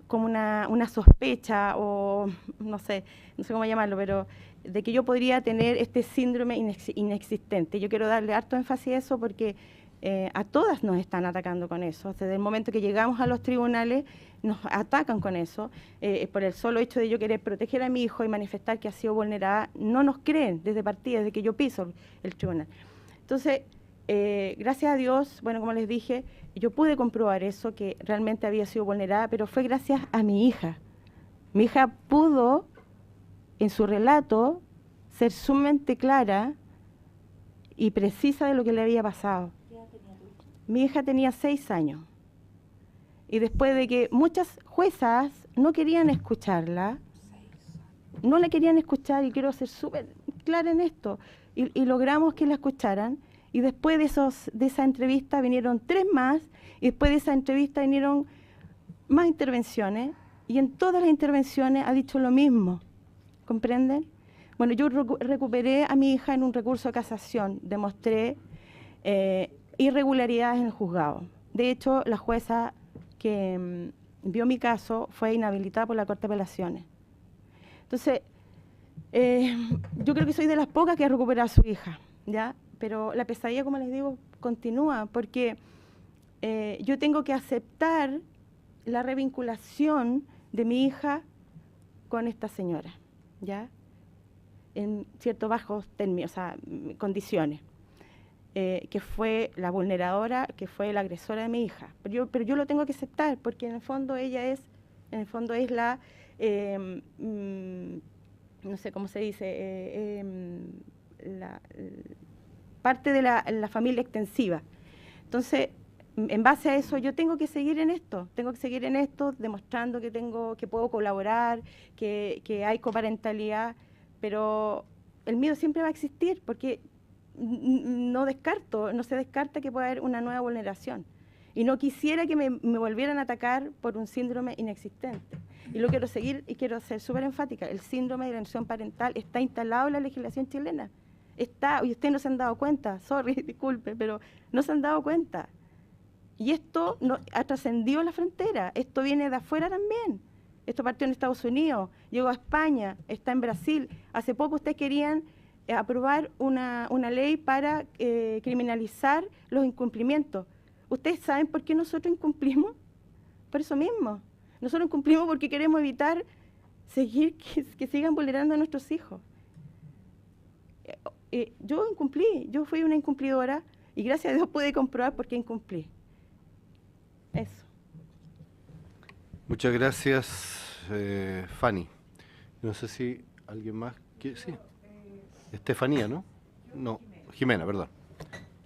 S5: como una sospecha, o no sé cómo llamarlo, pero de que yo podría tener este síndrome inexistente. Yo quiero darle harto énfasis a eso porque a todas nos están atacando con eso. Desde el momento que llegamos a los tribunales nos atacan con eso. Por el solo hecho de yo querer proteger a mi hijo y manifestar que ha sido vulnerada, no nos creen desde partida, desde que yo piso el tribunal. Entonces, gracias a Dios, bueno, como les dije, yo pude comprobar eso, que realmente había sido vulnerada, pero fue gracias a mi hija. Mi hija pudo, en su relato, ser sumamente clara y precisa de lo que le había pasado. Mi hija tenía 6 años. Y después de que muchas juezas no querían escucharla, no la querían escuchar, y quiero ser súper clara en esto, y logramos que la escucharan, y después de esa entrevista vinieron 3 más, y después de esa entrevista vinieron más intervenciones, y en todas las intervenciones ha dicho lo mismo, ¿comprenden? Bueno, yo recuperé a mi hija en un recurso de casación, demostré irregularidades en el juzgado. De hecho, la jueza que vio mi caso fue inhabilitada por la Corte de Apelaciones. Entonces, yo creo que soy de las pocas que ha recuperado a su hija, ¿ya? Pero la pesadilla, como les digo, continúa, porque yo tengo que aceptar la revinculación de mi hija con esta señora, ¿ya? En ciertos bajos términos, o sea, condiciones. Que fue la vulneradora, que fue la agresora de mi hija. Pero yo lo tengo que aceptar, porque en el fondo ella es, la, no sé cómo se dice, parte de la familia extensiva. Entonces, en base a eso, yo tengo que seguir en esto, demostrando que puedo colaborar, que hay coparentalidad, pero el miedo siempre va a existir, porque no se descarta que pueda haber una nueva vulneración. Y no quisiera que me volvieran a atacar por un síndrome inexistente. Y lo quiero seguir y quiero ser súper enfática. El síndrome de alienación parental está instalado en la legislación chilena. Está, y ustedes no se han dado cuenta, sorry, disculpe, pero no se han dado cuenta. Y esto ha trascendido la frontera, esto viene de afuera también. Esto partió en Estados Unidos, llegó a España, está en Brasil. Hace poco ustedes querían aprobar una ley para criminalizar los incumplimientos. ¿Ustedes saben por qué nosotros incumplimos? Por eso mismo. Nosotros incumplimos porque queremos evitar que sigan vulnerando a nuestros hijos. Yo incumplí, yo fui una incumplidora y gracias a Dios pude comprobar por qué incumplí. Eso.
S1: Muchas gracias, Fanny. No sé si alguien más quiere... Sí. Estefanía, ¿no? No, Jimena, perdón.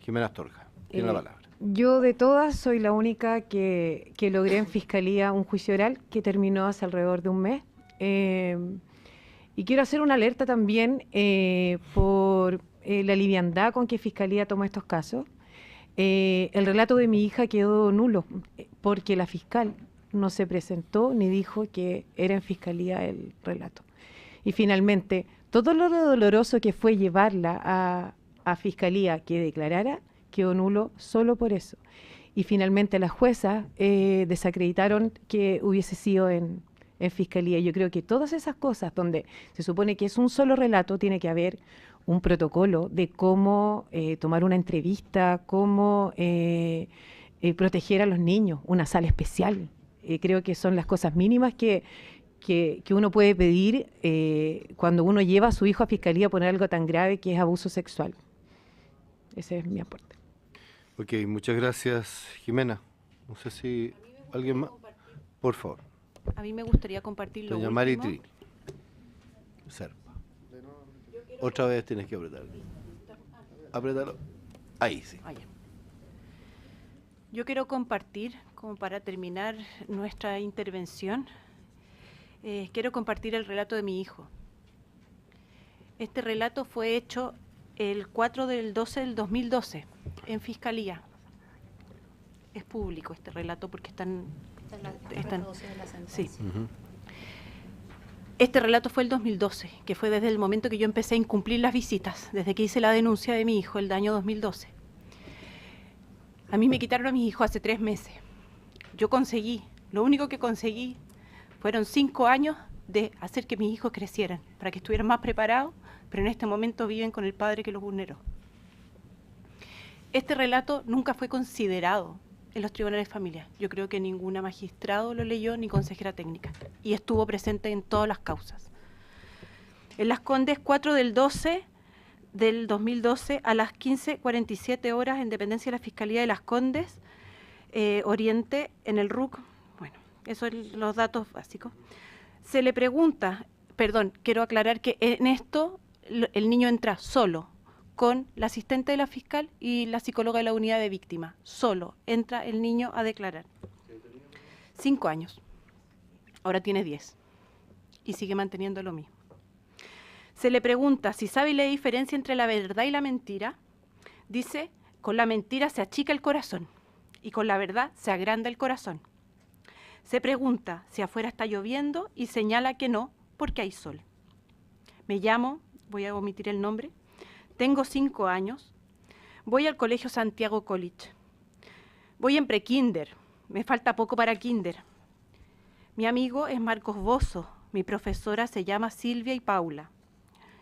S1: Jimena Astorga, tiene la palabra.
S6: Yo de todas soy la única que logré en Fiscalía un juicio oral que terminó hace alrededor de un mes. Y quiero hacer una alerta también por la liviandad con que Fiscalía toma estos casos. El relato de mi hija quedó nulo porque la fiscal no se presentó ni dijo que era en Fiscalía el relato. Y finalmente, todo lo doloroso que fue llevarla a Fiscalía que declarara, quedó nulo solo por eso. Y finalmente las juezas desacreditaron que hubiese sido en Fiscalía. Yo creo que todas esas cosas donde se supone que es un solo relato, tiene que haber un protocolo de cómo tomar una entrevista, cómo proteger a los niños, una sala especial. Creo que son las cosas mínimas que uno puede pedir cuando uno lleva a su hijo a Fiscalía por algo tan grave que es abuso sexual. Ese es mi aporte.
S1: Ok, muchas gracias, Jimena. No sé si alguien más. Por favor.
S2: A mí me gustaría compartir lo
S1: Doña
S2: último.
S1: Maritrini. Serpa. Otra vez tienes que apretarlo. Apriétalo. Ahí sí.
S2: Ah, ya. Yo quiero compartir, como para terminar nuestra intervención, quiero compartir el relato de mi hijo. Este relato fue hecho el 4/12 del 2012 en Fiscalía. Es público este relato porque están sí. Este relato fue el 2012, que fue desde el momento que yo empecé a incumplir las visitas, desde que hice la denuncia de mi hijo el año 2012. A mí me quitaron a mis hijos hace 3 meses. Yo conseguí, lo único que conseguí fueron 5 años de hacer que mis hijos crecieran, para que estuvieran más preparados, pero en este momento viven con el padre que los vulneró. Este relato nunca fue considerado en los tribunales de familia. Yo creo que ninguna magistrado lo leyó, ni consejera técnica, y estuvo presente en todas las causas. En Las Condes, 4 del 12 del 2012, a las 15:47 horas, en dependencia de la Fiscalía de Las Condes, Oriente, en el RUC, bueno, esos son los datos básicos. Se le pregunta, perdón, quiero aclarar que en esto el niño entra solo, con la asistente de la fiscal y la psicóloga de la unidad de víctimas. Solo entra el niño a declarar. 5 años. Ahora tiene 10. Y sigue manteniendo lo mismo. Se le pregunta si sabe la diferencia entre la verdad y la mentira. Dice, con la mentira se achica el corazón y con la verdad se agranda el corazón. Se pregunta si afuera está lloviendo y señala que no, porque hay sol. Me llamo, voy a omitir el nombre, tengo 5 años, voy al Colegio Santiago College, voy en prekinder, me falta poco para kinder. Mi amigo es Marcos Bozo, mi profesora se llama Silvia y Paula.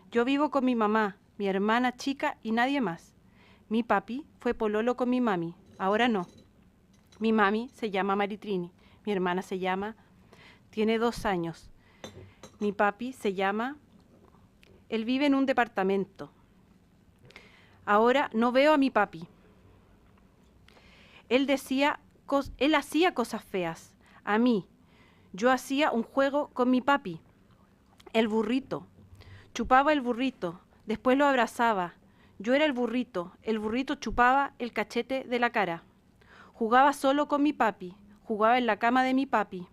S2: Yo vivo con mi mamá, mi hermana chica y nadie más. Mi papi fue pololo con mi mami, ahora no. Mi mami se llama Maritrini, mi hermana tiene 2 años. Mi papi él vive en un departamento. Ahora no veo a mi papi. Él hacía cosas feas. A mí, yo hacía un juego con mi papi. El burrito. Chupaba el burrito, después lo abrazaba. Yo era el burrito chupaba el cachete de la cara. Jugaba solo con mi papi, jugaba en la cama de mi papi.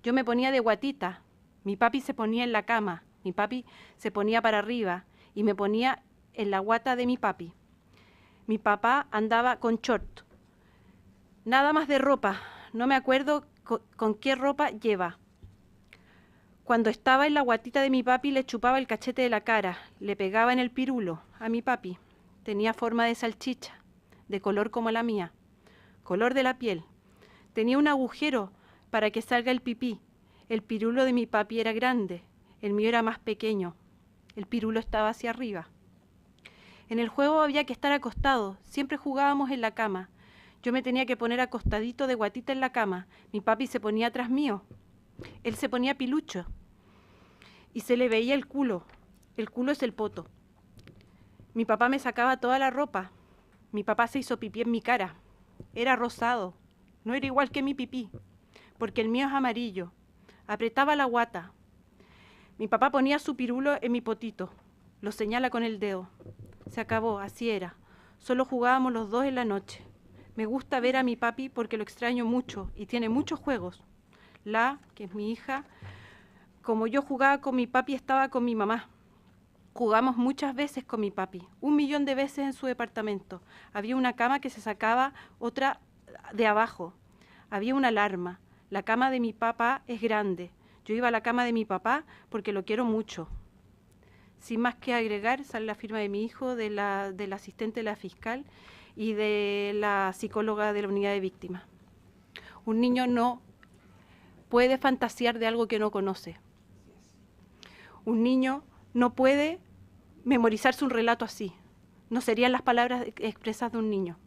S2: Yo me ponía de guatita, mi papi se ponía en la cama, mi papi se ponía para arriba y me ponía en la guata de mi papi. Mi papá andaba con short. Nada más de ropa, no me acuerdo con qué ropa lleva. Cuando estaba en la guatita de mi papi le chupaba el cachete de la cara, le pegaba en el pirulo a mi papi. Tenía forma de salchicha, de color como la mía, color de la piel. Tenía un agujero para que salga el pipí. El pirulo de mi papi era grande, el mío era más pequeño. El pirulo estaba hacia arriba. En el juego había que estar acostado, siempre jugábamos en la cama. Yo me tenía que poner acostadito de guatita en la cama, mi papi se ponía atrás mío. Él se ponía pilucho y se le veía el culo es el poto. Mi papá me sacaba toda la ropa, mi papá se hizo pipí en mi cara, era rosado, no era igual que mi pipí, porque el mío es amarillo, apretaba la guata. Mi papá ponía su pirulo en mi potito, lo señala con el dedo. Se acabó, así era. Solo jugábamos los dos en la noche. Me gusta ver a mi papi porque lo extraño mucho y tiene muchos juegos. Que es mi hija, como yo jugaba con mi papi, estaba con mi mamá. Jugamos muchas veces con mi papi, 1.000.000 de veces en su departamento. Había una cama que se sacaba otra de abajo. Había una alarma. La cama de mi papá es grande. Yo iba a la cama de mi papá porque lo quiero mucho. Sin más que agregar, sale la firma de mi hijo, del asistente de la fiscal y de la psicóloga de la unidad de víctimas. Un niño no puede fantasear de algo que no conoce. Un niño no puede memorizarse un relato así. No serían las palabras expresas de un niño.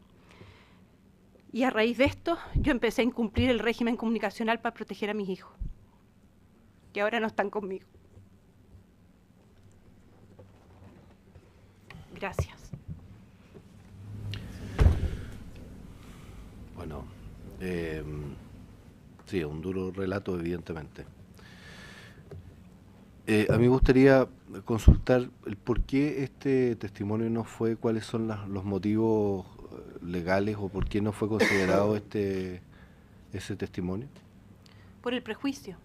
S2: Y a raíz de esto, yo empecé a incumplir el régimen comunicacional para proteger a mis hijos, que ahora no están conmigo. Gracias.
S1: Bueno, sí, un duro relato, evidentemente. A mí me gustaría consultar el por qué este testimonio no fue, cuáles son los motivos legales o por qué no fue considerado ese testimonio.
S2: Por el prejuicio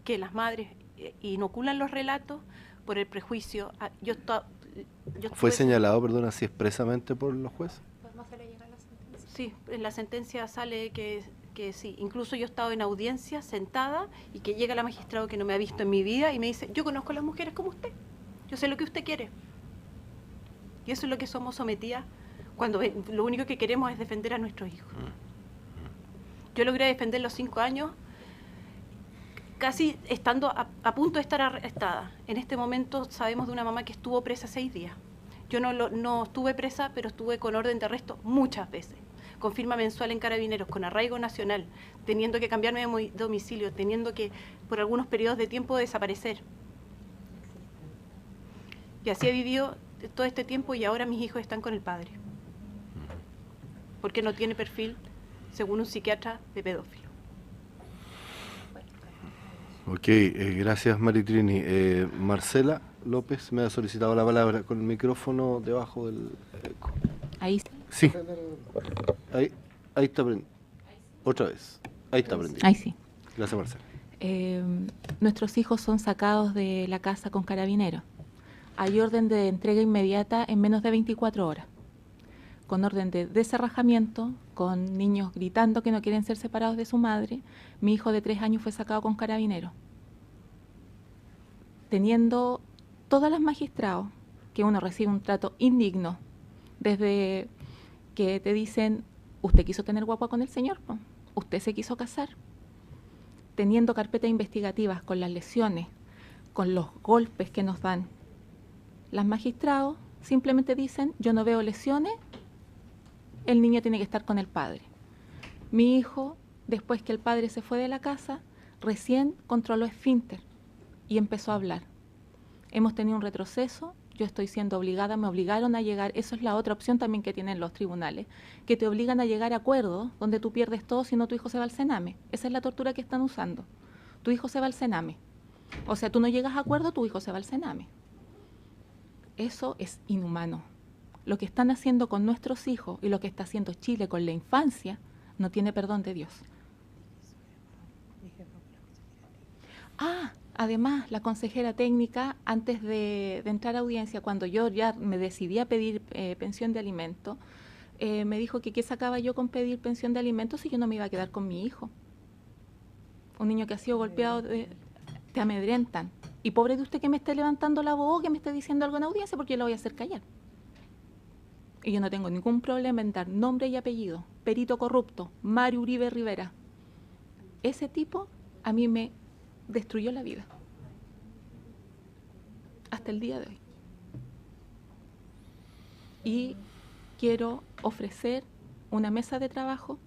S2: que las madres inoculan los relatos, por el prejuicio.
S1: ¿Fue señalado, perdón, así expresamente por los jueces?
S2: Sí, en la sentencia sale que que sí, incluso yo he estado en audiencia sentada y que llega la magistrado que no me ha visto en mi vida y me dice, yo conozco a las mujeres como usted, yo sé lo que usted quiere. Y eso es lo que somos sometidas cuando lo único que queremos es defender a nuestros hijos. Yo logré defender los 5 años casi estando a punto de estar arrestada. En este momento sabemos de una mamá que estuvo presa 6 días. Yo no estuve presa, pero estuve con orden de arresto muchas veces, con firma mensual en Carabineros, con arraigo nacional, teniendo que cambiarme de domicilio, teniendo que por algunos periodos de tiempo desaparecer. Y así he vivido todo este tiempo y ahora mis hijos están con el padre, porque no tiene perfil, según un psiquiatra, de pedófilo.
S1: Ok, gracias Maritrini. Marcela López me ha solicitado la palabra con el micrófono debajo del eco.
S7: Ahí
S1: sí. Ahí está prendido. Otra vez. Ahí está prendido.
S7: Ahí sí.
S1: Gracias Marcela.
S7: Nuestros hijos son sacados de la casa con Carabineros. Hay orden de entrega inmediata en menos de 24 horas. Con orden de deserrajamiento, con niños gritando que no quieren ser separados de su madre. Mi hijo de 3 años fue sacado con Carabineros. Teniendo todas las magistrados que uno recibe un trato indigno, desde que te dicen, usted quiso tener guagua con el señor, ¿no? Usted se quiso casar. Teniendo carpetas investigativas con las lesiones, con los golpes que nos dan, las magistrados simplemente dicen, yo no veo lesiones, el niño tiene que estar con el padre. Mi hijo, después que el padre se fue de la casa, recién controló esfínter y empezó a hablar. Hemos tenido un retroceso, yo estoy siendo obligada, me obligaron a llegar, eso es la otra opción también que tienen los tribunales, que te obligan a llegar a acuerdos donde tú pierdes todo, si no tu hijo se va al Sename. Esa es la tortura que están usando. Tu hijo se va al Sename. O sea, tú no llegas a acuerdo, tu hijo se va al Sename. Eso es inhumano. Lo que están haciendo con nuestros hijos y lo que está haciendo Chile con la infancia no tiene perdón de Dios. Además, la consejera técnica, antes de entrar a audiencia, cuando yo ya me decidí a pedir pensión de alimento, me dijo que qué sacaba yo con pedir pensión de alimentos si yo no me iba a quedar con mi hijo. Un niño que ha sido golpeado, te amedrentan. Y pobre de usted que me esté levantando la voz, que me esté diciendo algo en audiencia, porque yo lo voy a hacer callar. Y yo no tengo ningún problema en dar nombre y apellido. Perito corrupto, Mario Uribe Rivera. Ese tipo a mí me destruyó la vida. Hasta el día de hoy. Y quiero ofrecer una mesa de trabajo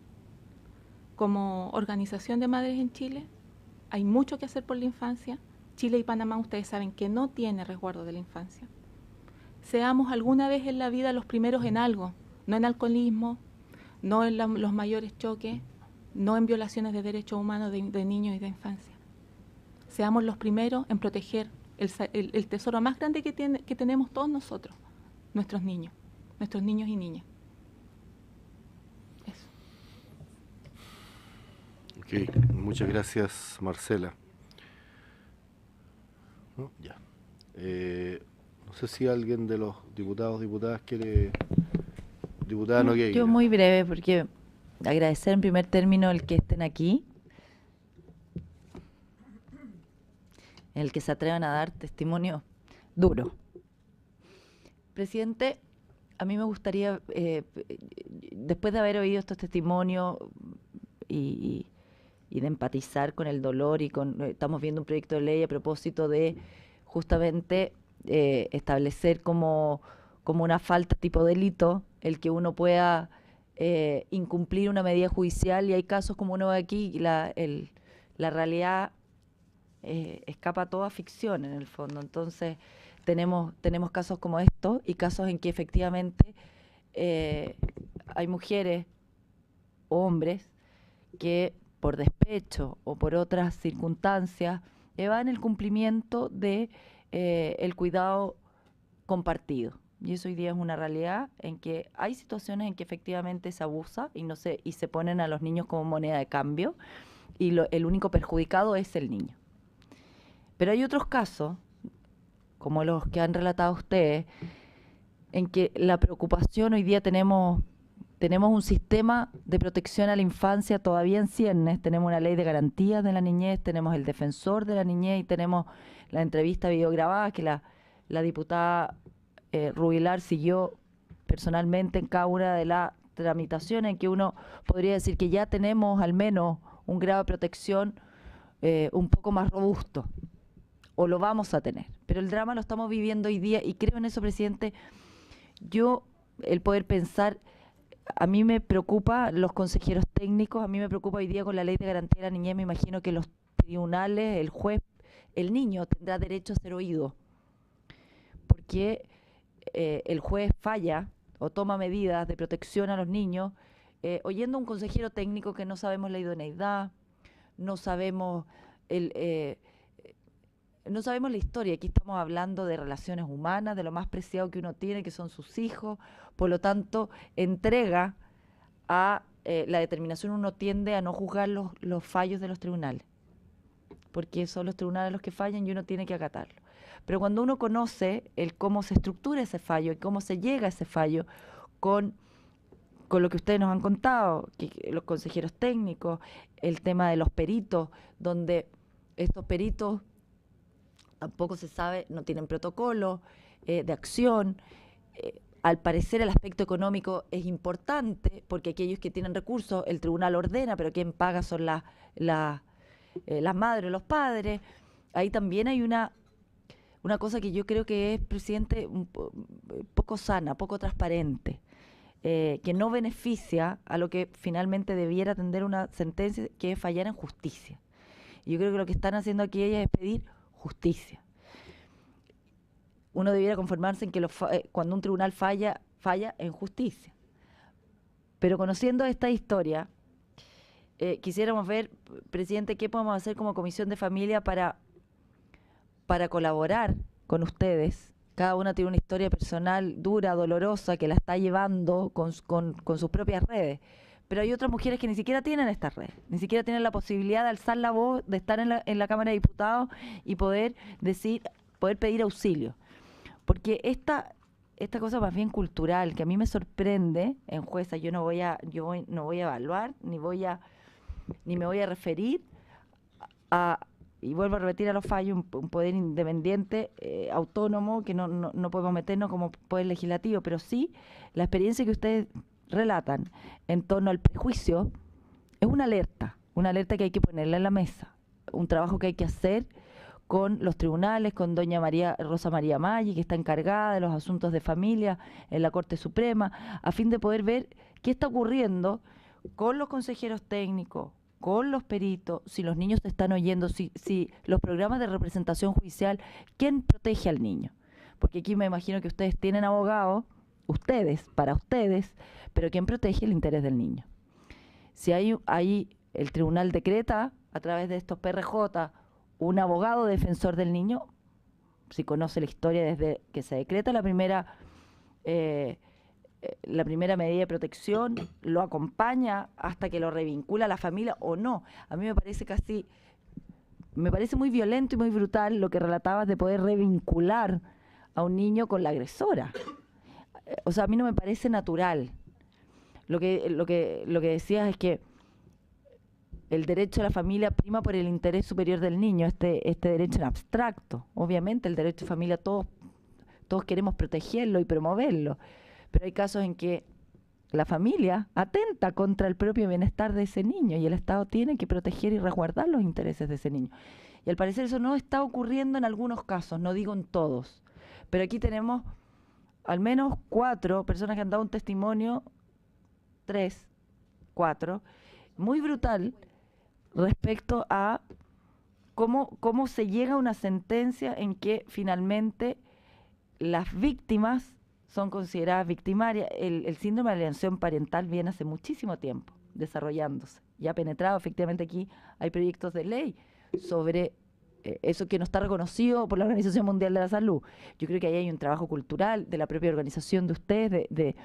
S7: como organización de madres en Chile. Hay mucho que hacer por la infancia. Chile y Panamá, ustedes saben que no tiene resguardo de la infancia. Seamos alguna vez en la vida los primeros en algo, no en alcoholismo, no en los mayores choques, no en violaciones de derechos humanos de niños y de infancia. Seamos los primeros en proteger el tesoro más grande que tenemos todos nosotros, nuestros niños y niñas. Eso.
S1: Ok, muchas gracias Marcela. ¿No? Ya. No sé si alguien de los diputados, diputadas quiere... Diputada Nogueira.
S3: Yo muy breve, porque agradecer en primer término el que estén aquí, el que se atrevan a dar testimonio duro. Presidente, a mí me gustaría, después de haber oído estos testimonios y de empatizar con el dolor y estamos viendo un proyecto de ley a propósito de justamente establecer como una falta tipo delito el que uno pueda incumplir una medida judicial, y hay casos como uno ve aquí, y la realidad escapa a toda ficción en el fondo. Entonces tenemos casos como estos y casos en que efectivamente hay mujeres o hombres que por despecho o por otras circunstancias evaden el cumplimiento de el cuidado compartido. Y eso hoy día es una realidad en que hay situaciones en que efectivamente se abusa y se ponen a los niños como moneda de cambio, y el único perjudicado es el niño. Pero hay otros casos, como los que han relatado ustedes, en que la preocupación, hoy día tenemos tenemos un sistema de protección a la infancia todavía en ciernes, tenemos una ley de garantías de la niñez, tenemos el defensor de la niñez y tenemos la entrevista videograbada que la diputada Rubilar siguió personalmente en cada una de las tramitaciones, en que uno podría decir que ya tenemos al menos un grado de protección un poco más robusto, o lo vamos a tener. Pero el drama lo estamos viviendo hoy día y creo en eso, presidente. El poder pensar, a mí me preocupa los consejeros técnicos, a mí me preocupa hoy día con la ley de garantía de la niñez, me imagino que los tribunales, el juez, el niño tendrá derecho a ser oído, porque el juez falla o toma medidas de protección a los niños, oyendo a un consejero técnico que no sabemos la idoneidad, no sabemos no sabemos la historia. Aquí estamos hablando de relaciones humanas, de lo más preciado que uno tiene, que son sus hijos. Por lo tanto, entrega a la determinación, uno tiende a no juzgar los fallos de los tribunales, porque son los tribunales los que fallan y uno tiene que acatarlo. Pero cuando uno conoce cómo se estructura ese fallo y cómo se llega a ese fallo con lo que ustedes nos han contado, que los consejeros técnicos, el tema de los peritos, donde estos peritos tampoco se sabe, no tienen protocolo de acción. Al parecer el aspecto económico es importante, porque aquellos que tienen recursos, el tribunal ordena, pero quien paga son las madres o los padres. Ahí también hay una cosa que yo creo que es, presidente, poco sana, poco transparente, que no beneficia a lo que finalmente debiera atender una sentencia, que es fallar en justicia. Y yo creo que lo que están haciendo aquí ellas es pedir justicia. Uno debiera conformarse en que cuando un tribunal falla en justicia. Pero conociendo esta historia, quisiéramos ver, presidente, qué podemos hacer como Comisión de Familia para colaborar con ustedes. Cada una tiene una historia personal dura, dolorosa, que la está llevando con sus propias redes. Pero hay otras mujeres que ni siquiera tienen estas redes, ni siquiera tienen la posibilidad de alzar la voz, de estar en la Cámara de Diputados y poder pedir auxilio. Porque esta cosa más bien cultural, que a mí me sorprende en jueza, yo no voy a evaluar, ni me voy a referir y vuelvo a repetir a los fallos, un poder independiente, autónomo, que no podemos meternos como poder legislativo, pero sí la experiencia que ustedes relatan en torno al prejuicio es una alerta que hay que ponerla en la mesa, un trabajo que hay que hacer con los tribunales, con doña Rosa María Maggi, que está encargada de los asuntos de familia en la Corte Suprema, a fin de poder ver qué está ocurriendo con los consejeros técnicos, con los peritos, si los niños se están oyendo, si los programas de representación judicial, ¿quién protege al niño? Porque aquí me imagino que ustedes tienen abogados, para ustedes, pero ¿quién protege el interés del niño? Si hay el tribunal decreta, a través de estos PRJ, un abogado defensor del niño, si conoce la historia desde que se decreta la primera medida de protección, lo acompaña hasta que lo revincula a la familia o no. A mí me parece muy violento y muy brutal lo que relatabas de poder revincular a un niño con la agresora. O sea, a mí no me parece natural. Lo que decías es que el derecho a la familia prima por el interés superior del niño, este derecho en abstracto. Obviamente el derecho a familia todos queremos protegerlo y promoverlo, pero hay casos en que la familia atenta contra el propio bienestar de ese niño y el Estado tiene que proteger y resguardar los intereses de ese niño. Y al parecer eso no está ocurriendo en algunos casos, no digo en todos, pero aquí tenemos al menos 4 personas que han dado un testimonio, 3, 4, muy brutal respecto a cómo se llega a una sentencia en que finalmente las víctimas son consideradas victimarias. El síndrome de alienación parental viene hace muchísimo tiempo desarrollándose y ha penetrado. Efectivamente aquí hay proyectos de ley sobre eso que no está reconocido por la Organización Mundial de la Salud. Yo creo que ahí hay un trabajo cultural de la propia organización de ustedes de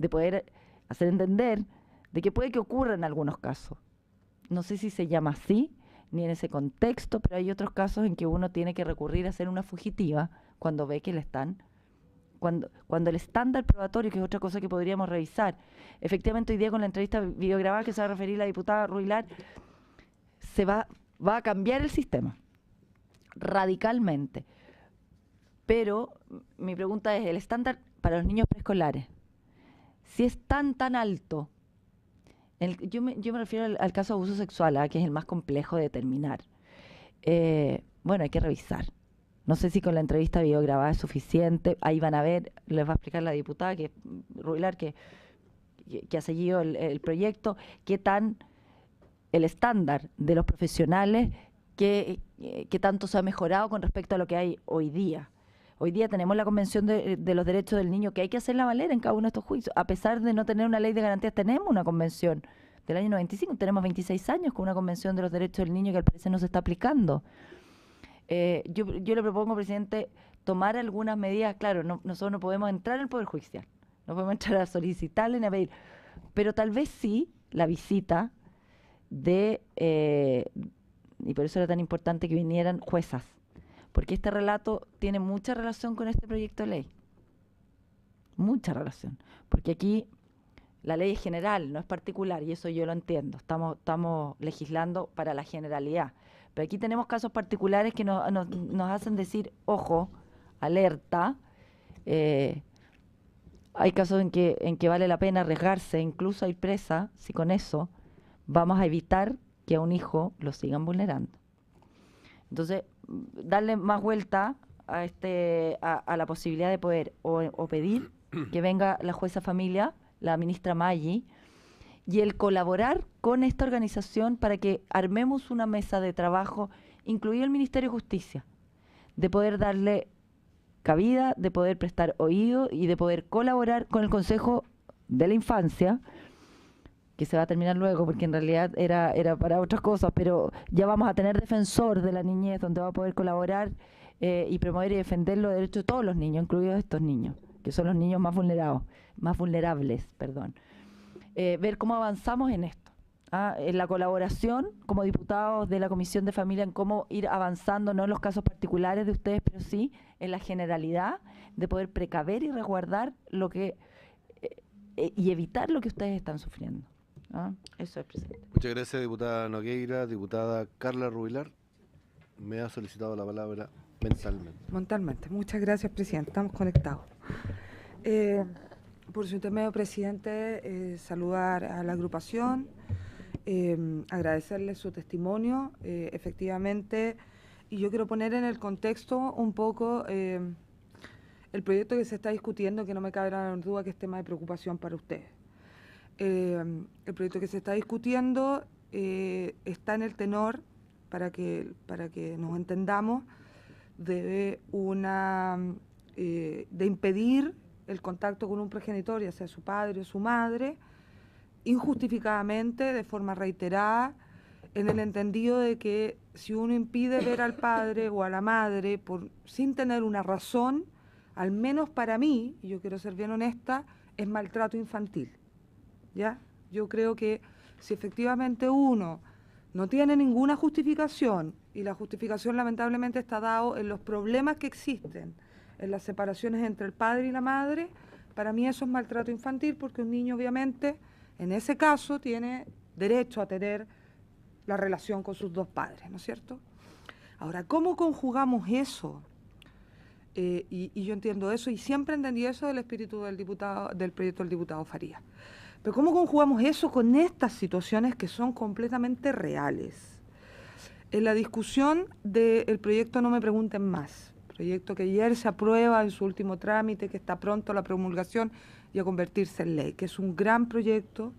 S3: poder hacer entender de que puede que ocurra en algunos casos. No sé si se llama así, ni en ese contexto, pero hay otros casos en que uno tiene que recurrir a hacer una fugitiva cuando ve que le están cuando el estándar probatorio, que es otra cosa que podríamos revisar, efectivamente hoy día con la entrevista videograbada que se va a referir la diputada Ruilar, va a cambiar el sistema radicalmente. Pero mi pregunta es, el estándar para los niños preescolares, si es tan alto, yo me refiero al caso de abuso sexual, que es el más complejo de determinar. Bueno, hay que revisar. No sé si con la entrevista videograbada es suficiente. Ahí van a ver, les va a explicar la diputada Ruilar, que ha seguido el proyecto, qué tan el estándar de los profesionales, qué tanto se ha mejorado con respecto a lo que hay hoy día. Hoy día tenemos la Convención de los Derechos del Niño, que hay que hacerla valer en cada uno de estos juicios. A pesar de no tener una ley de garantías, tenemos una convención del año 95, tenemos 26 años con una Convención de los Derechos del Niño que al parecer no se está aplicando. Yo le propongo, presidente, tomar algunas medidas. Claro, nosotros no podemos entrar en el Poder Judicial, no podemos entrar a solicitarle ni a pedir, pero tal vez sí la visita y por eso era tan importante que vinieran juezas, porque este relato tiene mucha relación con este proyecto de ley, mucha relación, porque aquí la ley es general, no es particular, y eso yo lo entiendo, estamos legislando para la generalidad, pero aquí tenemos casos particulares que nos hacen decir, ojo, alerta, hay casos en que vale la pena arriesgarse, incluso ir presa, si con eso vamos a evitar que a un hijo lo sigan vulnerando. Entonces, darle más vuelta a la posibilidad de poder o pedir que venga la jueza familia, la ministra Maggi, y el colaborar con esta organización para que armemos una mesa de trabajo, incluido el Ministerio de Justicia, de poder darle cabida, de poder prestar oído y de poder colaborar con el Consejo de la Infancia, que se va a terminar luego porque en realidad era para otras cosas, pero ya vamos a tener defensor de la niñez donde va a poder colaborar y promover y defender los derechos de todos los niños, incluidos estos niños, que son los niños más vulnerables, perdón. Ver cómo avanzamos en esto, en la colaboración como diputados de la Comisión de Familia, en cómo ir avanzando, no en los casos particulares de ustedes, pero sí en la generalidad, de poder precaver y resguardar lo que y evitar lo que ustedes están sufriendo. Eso es, presidente.
S1: Muchas gracias, diputada Nogueira. Diputada Carla Ruilar, me ha solicitado la palabra mentalmente.
S8: Muchas gracias, presidente. Estamos conectados. Por su intermedio, presidente, saludar a la agrupación, agradecerle su testimonio, efectivamente, y yo quiero poner en el contexto un poco el proyecto que se está discutiendo, que no me cabe la duda que es tema de preocupación para ustedes. El proyecto que se está discutiendo está en el tenor, para que nos entendamos, de impedir el contacto con un progenitor, ya sea su padre o su madre, injustificadamente, de forma reiterada, en el entendido de que si uno impide ver al padre o a la madre sin tener una razón, al menos para mí, y yo quiero ser bien honesta, es maltrato infantil. ¿Ya? Yo creo que si efectivamente uno no tiene ninguna justificación, y la justificación lamentablemente está dado en los problemas que existen, en las separaciones entre el padre y la madre, para mí eso es maltrato infantil, porque un niño obviamente en ese caso tiene derecho a tener la relación con sus dos padres, ¿no es cierto? Ahora, ¿cómo conjugamos eso? Y yo entiendo eso, y siempre entendí eso del espíritu del proyecto del diputado Farías. Pero ¿cómo conjugamos eso con estas situaciones que son completamente reales? En la discusión del proyecto No Me Pregunten Más, proyecto que ayer se aprueba en su último trámite, que está pronto a la promulgación y a convertirse en ley, que es un gran proyecto,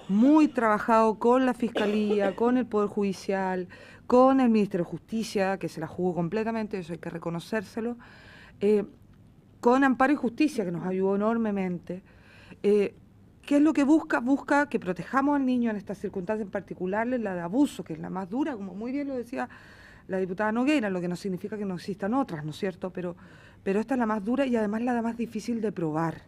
S8: muy trabajado con la Fiscalía, con el Poder Judicial, con el Ministerio de Justicia, que se la jugó completamente, eso hay que reconocérselo, con Amparo y Justicia, que nos ayudó enormemente. ¿Qué es lo que busca? Busca que protejamos al niño en estas circunstancias, en particular en la de abuso, que es la más dura, como muy bien lo decía la diputada Nogueira, lo que no significa que no existan otras, ¿no es cierto? Pero esta es la más dura y además la más difícil de probar.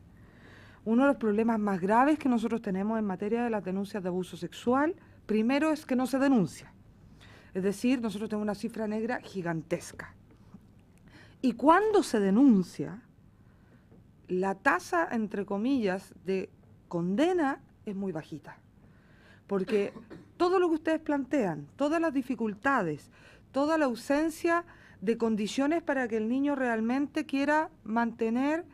S8: Uno de los problemas más graves que nosotros tenemos en materia de las denuncias de abuso sexual, primero es que no se denuncia. Es decir, nosotros tenemos una cifra negra gigantesca. Y cuando se denuncia, la tasa, entre comillas, de condena es muy bajita. Porque todo lo que ustedes plantean, todas las dificultades, toda la ausencia de condiciones para que el niño realmente quiera mantener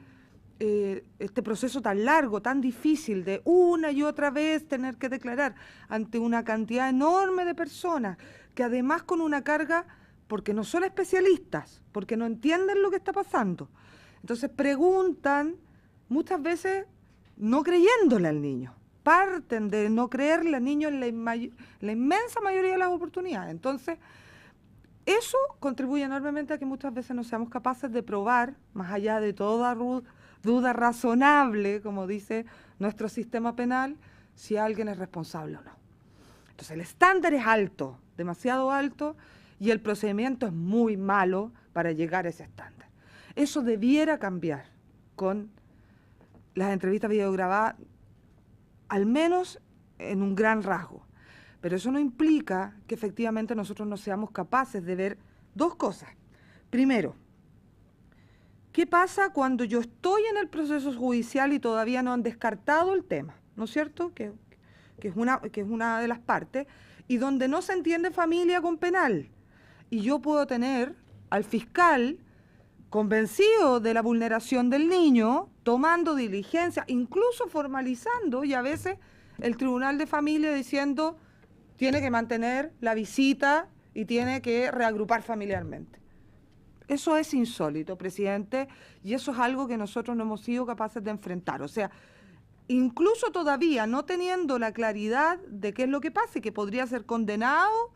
S8: este proceso tan largo, tan difícil, de una y otra vez tener que declarar ante una cantidad enorme de personas, que además con una carga, porque no son especialistas, porque no entienden lo que está pasando. Entonces preguntan, muchas veces no creyéndole al niño. Parten de no creerle al niño en la inmensa mayoría de las oportunidades. Entonces, eso contribuye enormemente a que muchas veces no seamos capaces de probar, más allá de toda duda razonable, como dice nuestro sistema penal, si alguien es responsable o no. Entonces, el estándar es alto, demasiado alto, y el procedimiento es muy malo para llegar a ese estándar. Eso debiera cambiar con las entrevistas videograbadas, al menos en un gran rasgo. Pero eso no implica que efectivamente nosotros no seamos capaces de ver dos cosas. Primero, ¿qué pasa cuando yo estoy en el proceso judicial y todavía no han descartado el tema? ¿No es cierto? Que es una de las partes, y donde no se entiende familia con penal. Y yo puedo tener al fiscal convencido de la vulneración del niño, tomando diligencia, incluso formalizando, y a veces el tribunal de familia diciendo tiene que mantener la visita y tiene que reagrupar familiarmente. Eso es insólito, presidente, y eso es algo que nosotros no hemos sido capaces de enfrentar. O sea, incluso todavía no teniendo la claridad de qué es lo que pasa y que podría ser condenado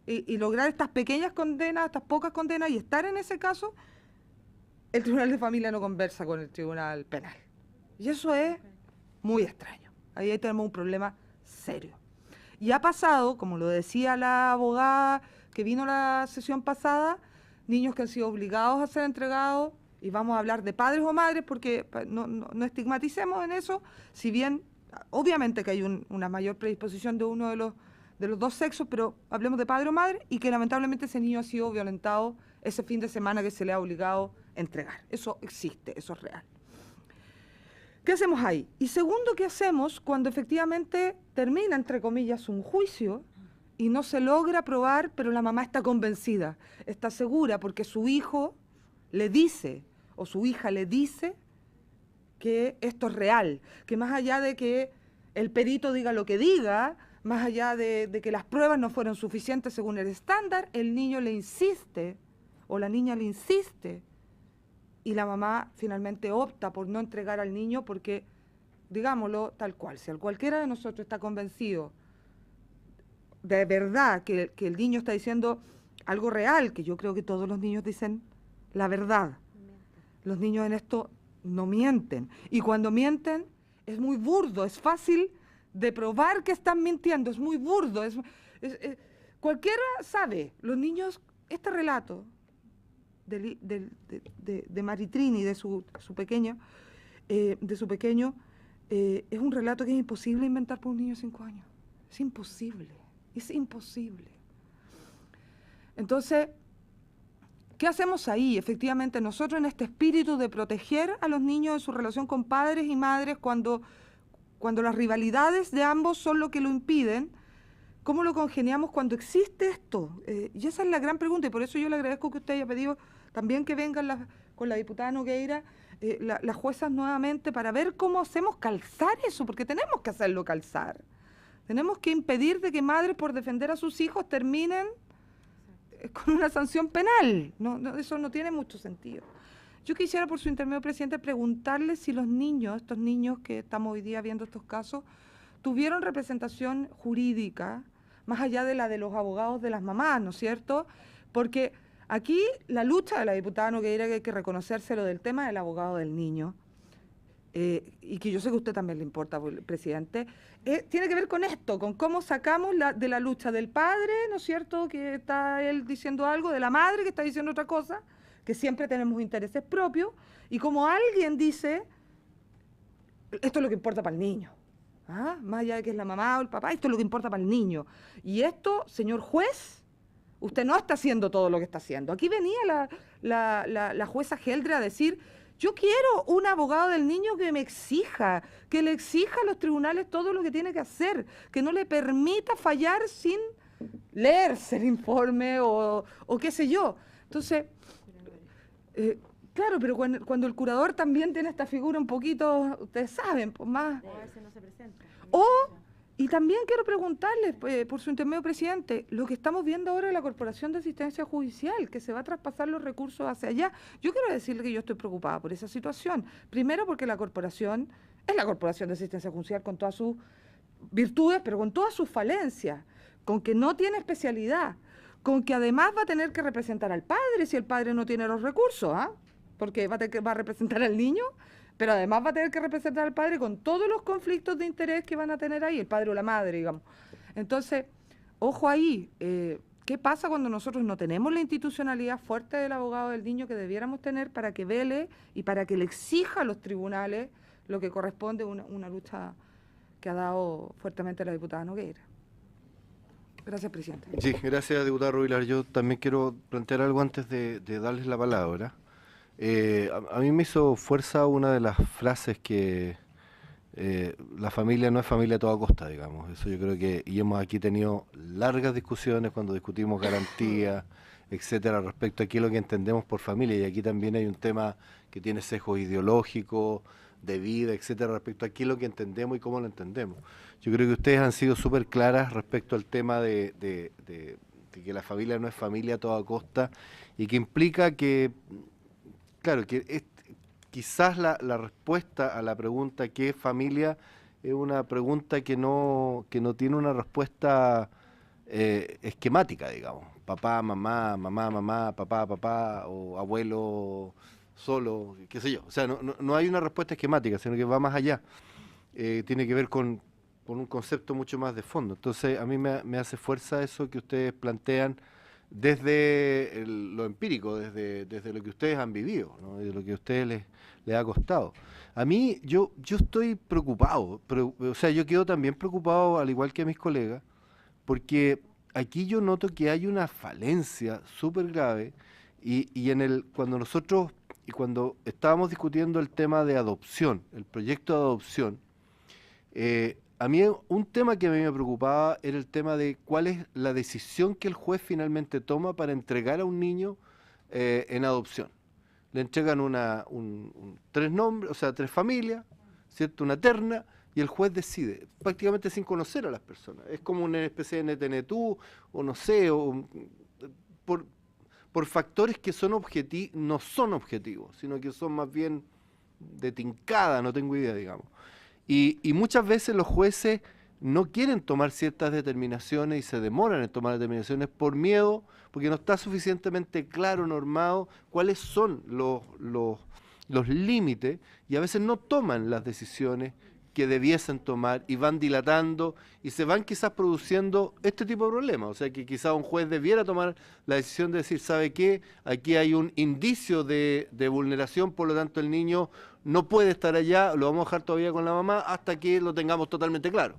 S8: y lograr estas pequeñas condenas, estas pocas condenas y estar en ese caso, el Tribunal de Familia no conversa con el Tribunal Penal. Y eso es muy extraño. Ahí tenemos un problema serio. Y ha pasado, como lo decía la abogada que vino la sesión pasada, niños que han sido obligados a ser entregados, y vamos a hablar de padres o madres porque no estigmaticemos en eso, si bien obviamente que hay una mayor predisposición de uno de los dos sexos, pero hablemos de padre o madre, y que lamentablemente ese niño ha sido violentado ese fin de semana que se le ha obligado a entregar. Eso existe, eso es real. ¿Qué hacemos ahí? Y segundo, ¿qué hacemos cuando efectivamente termina, entre comillas, un juicio y no se logra probar, pero la mamá está convencida, está segura porque su hijo le dice, o su hija le dice, que esto es real, que más allá de que el perito diga lo que diga, más allá de que las pruebas no fueron suficientes según el estándar, el niño le insiste, o la niña le insiste, y la mamá finalmente opta por no entregar al niño porque, digámoslo tal cual, si cualquiera de nosotros está convencido de verdad que el niño está diciendo algo real, que yo creo que todos los niños dicen la verdad. Los niños en esto no mienten. Y cuando mienten es muy burdo, es fácil de probar que están mintiendo, es muy burdo. Cualquiera sabe, los niños, este relato de Maritrini, de su pequeño, es un relato que es imposible inventar por un niño de 5 años. Es imposible, es imposible. Entonces, ¿qué hacemos ahí? Efectivamente, nosotros en este espíritu de proteger a los niños en su relación con padres y madres cuando las rivalidades de ambos son lo que lo impiden, ¿cómo lo congeniamos cuando existe esto? Y esa es la gran pregunta, y por eso yo le agradezco que usted haya pedido también que vengan con la diputada Nogueira, las juezas nuevamente, para ver cómo hacemos calzar eso, porque tenemos que hacerlo calzar. Tenemos que impedir de que madres por defender a sus hijos terminen con una sanción penal. Eso no tiene mucho sentido. Yo quisiera, por su intermedio, presidente, preguntarle si los niños, estos niños que estamos hoy día viendo estos casos, tuvieron representación jurídica, más allá de la de los abogados de las mamás, ¿no es cierto? Porque aquí la lucha de la diputada Nogueira, que hay que reconocérselo, del tema del abogado del niño, y que yo sé que a usted también le importa, presidente, tiene que ver con esto, con cómo sacamos de la lucha del padre, ¿no es cierto?, que está él diciendo algo, de la madre que está diciendo otra cosa, que siempre tenemos intereses propios, y como alguien dice, esto es lo que importa para el niño. ¿Ah? Más allá de que es la mamá o el papá, esto es lo que importa para el niño. Y esto, señor juez, usted no está haciendo todo lo que está haciendo. Aquí venía la jueza Geldre a decir, Yo quiero un abogado del niño que me exija, que le exija a los tribunales todo lo que tiene que hacer, que no le permita fallar sin leerse el informe o qué sé yo. Entonces, claro, pero cuando el curador también tiene esta figura un poquito, ustedes saben, pues más... Y también quiero preguntarles, por su intermedio, presidente, lo que estamos viendo ahora en la Corporación de Asistencia Judicial, que se va a traspasar los recursos hacia allá. Yo quiero decirle que yo estoy preocupada por esa situación. Primero porque la corporación es la Corporación de Asistencia Judicial con todas sus virtudes, pero con todas sus falencias, con que no tiene especialidad, con que además va a tener que representar al padre si el padre no tiene los recursos, porque va a representar al niño, pero además va a tener que representar al padre con todos los conflictos de interés que van a tener ahí, el padre o la madre, digamos. Entonces, ojo ahí, ¿qué pasa cuando nosotros no tenemos la institucionalidad fuerte del abogado del niño que debiéramos tener para que vele y para que le exija a los tribunales lo que corresponde a una lucha que ha dado fuertemente la diputada Nogueira? Gracias, presidente.
S1: Sí, gracias, diputada Rubilar. Yo también quiero plantear algo antes de darles la palabra. A mí me hizo fuerza una de las frases que la familia no es familia a toda costa, digamos. Eso yo creo que, y hemos aquí tenido largas discusiones cuando discutimos garantías, etcétera, respecto a qué es lo que entendemos por familia. Y aquí también hay un tema que tiene sesgo ideológico, de vida, etcétera, respecto a qué es lo que entendemos y cómo lo entendemos. Yo creo que ustedes han sido súper claras respecto al tema de que la familia no es familia a toda costa y que implica que, claro, que quizás la respuesta a la pregunta ¿qué es familia? Es una pregunta que no tiene una respuesta esquemática, digamos. Papá, mamá, mamá, mamá, papá, papá, o abuelo solo, qué sé yo. O sea, no hay una respuesta esquemática, sino que va más allá. Tiene que ver con un concepto mucho más de fondo. Entonces, a mí me hace fuerza eso que ustedes plantean desde lo empírico, desde lo que ustedes han vivido, ¿no? De lo que a ustedes les ha costado. A mí, yo estoy preocupado, pero, o sea, yo quedo también preocupado, al igual que mis colegas, porque aquí yo noto que hay una falencia súper grave y cuando estábamos discutiendo el tema de adopción, el proyecto de adopción, a mí un tema que a mí me preocupaba era el tema de cuál es la decisión que el juez finalmente toma para entregar a un niño en adopción. Le entregan tres nombres, o sea, tres familias, ¿cierto? Una terna, y el juez decide, prácticamente sin conocer a las personas. Es como una especie de NTNTU, o no sé, por factores que no son objetivos, sino que son más bien de tincada, no tengo idea, digamos. Y muchas veces los jueces no quieren tomar ciertas determinaciones y se demoran en tomar determinaciones por miedo, porque no está suficientemente claro, normado, cuáles son los límites, y a veces no toman las decisiones que debiesen tomar y van dilatando y se van quizás produciendo este tipo de problemas. O sea que quizás un juez debiera tomar la decisión de decir, ¿sabe qué? Aquí hay un indicio de vulneración, por lo tanto el niño no puede estar allá, lo vamos a dejar todavía con la mamá hasta que lo tengamos totalmente claro.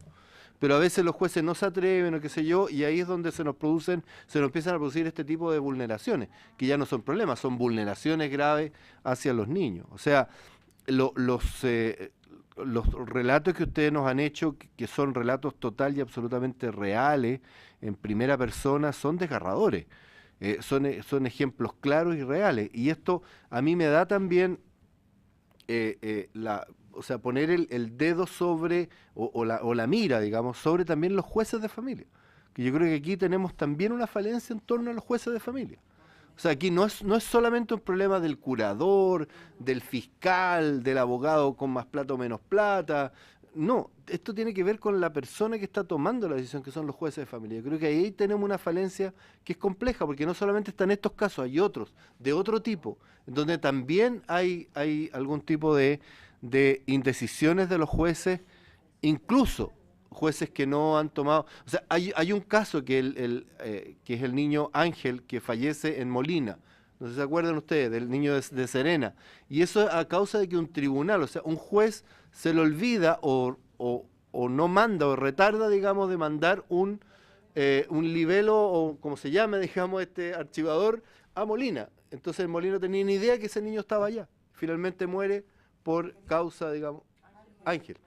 S1: Pero a veces los jueces no se atreven o qué sé yo, y ahí es donde se nos empiezan a producir este tipo de vulneraciones, que ya no son problemas, son vulneraciones graves hacia los niños. O sea, los relatos que ustedes nos han hecho, que son relatos total y absolutamente reales, en primera persona, son desgarradores. Son ejemplos claros y reales. Y esto a mí me da también o sea, poner el dedo sobre, o la mira, digamos, sobre también los jueces de familia. Que yo creo que aquí tenemos también una falencia en torno a los jueces de familia. O sea, aquí no es solamente un problema del curador, del fiscal, del abogado con más plata o menos plata. No, esto tiene que ver con la persona que está tomando la decisión, que son los jueces de familia. Yo creo que ahí tenemos una falencia que es compleja, porque no solamente están estos casos, hay otros, de otro tipo, donde también hay algún tipo de indecisiones de los jueces, incluso jueces que no han tomado... O sea, hay un caso que es el niño Ángel que fallece en Molina. No sé si se acuerdan ustedes, del niño de Serena. Y eso a causa de que un tribunal, o sea, un juez se le olvida o no manda o retarda, digamos, de mandar un libelo o como se llame, digamos, archivador a Molina. Entonces el Molina no tenía ni idea que ese niño estaba allá. finalmente muere por causa, digamos, Ángel,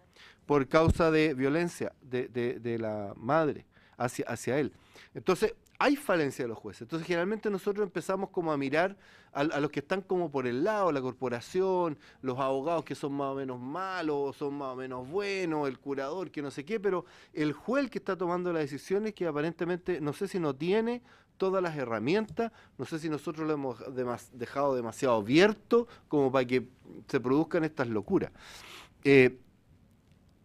S1: por causa de violencia de la madre hacia él. Entonces, hay falencia de los jueces. Entonces, generalmente nosotros empezamos como a mirar a los que están como por el lado, la corporación, los abogados que son más o menos malos, son más o menos buenos, el curador que no sé qué, pero el juez que está tomando las decisiones que aparentemente, no sé si no tiene todas las herramientas, no sé si nosotros lo hemos dejado demasiado abierto como para que se produzcan estas locuras.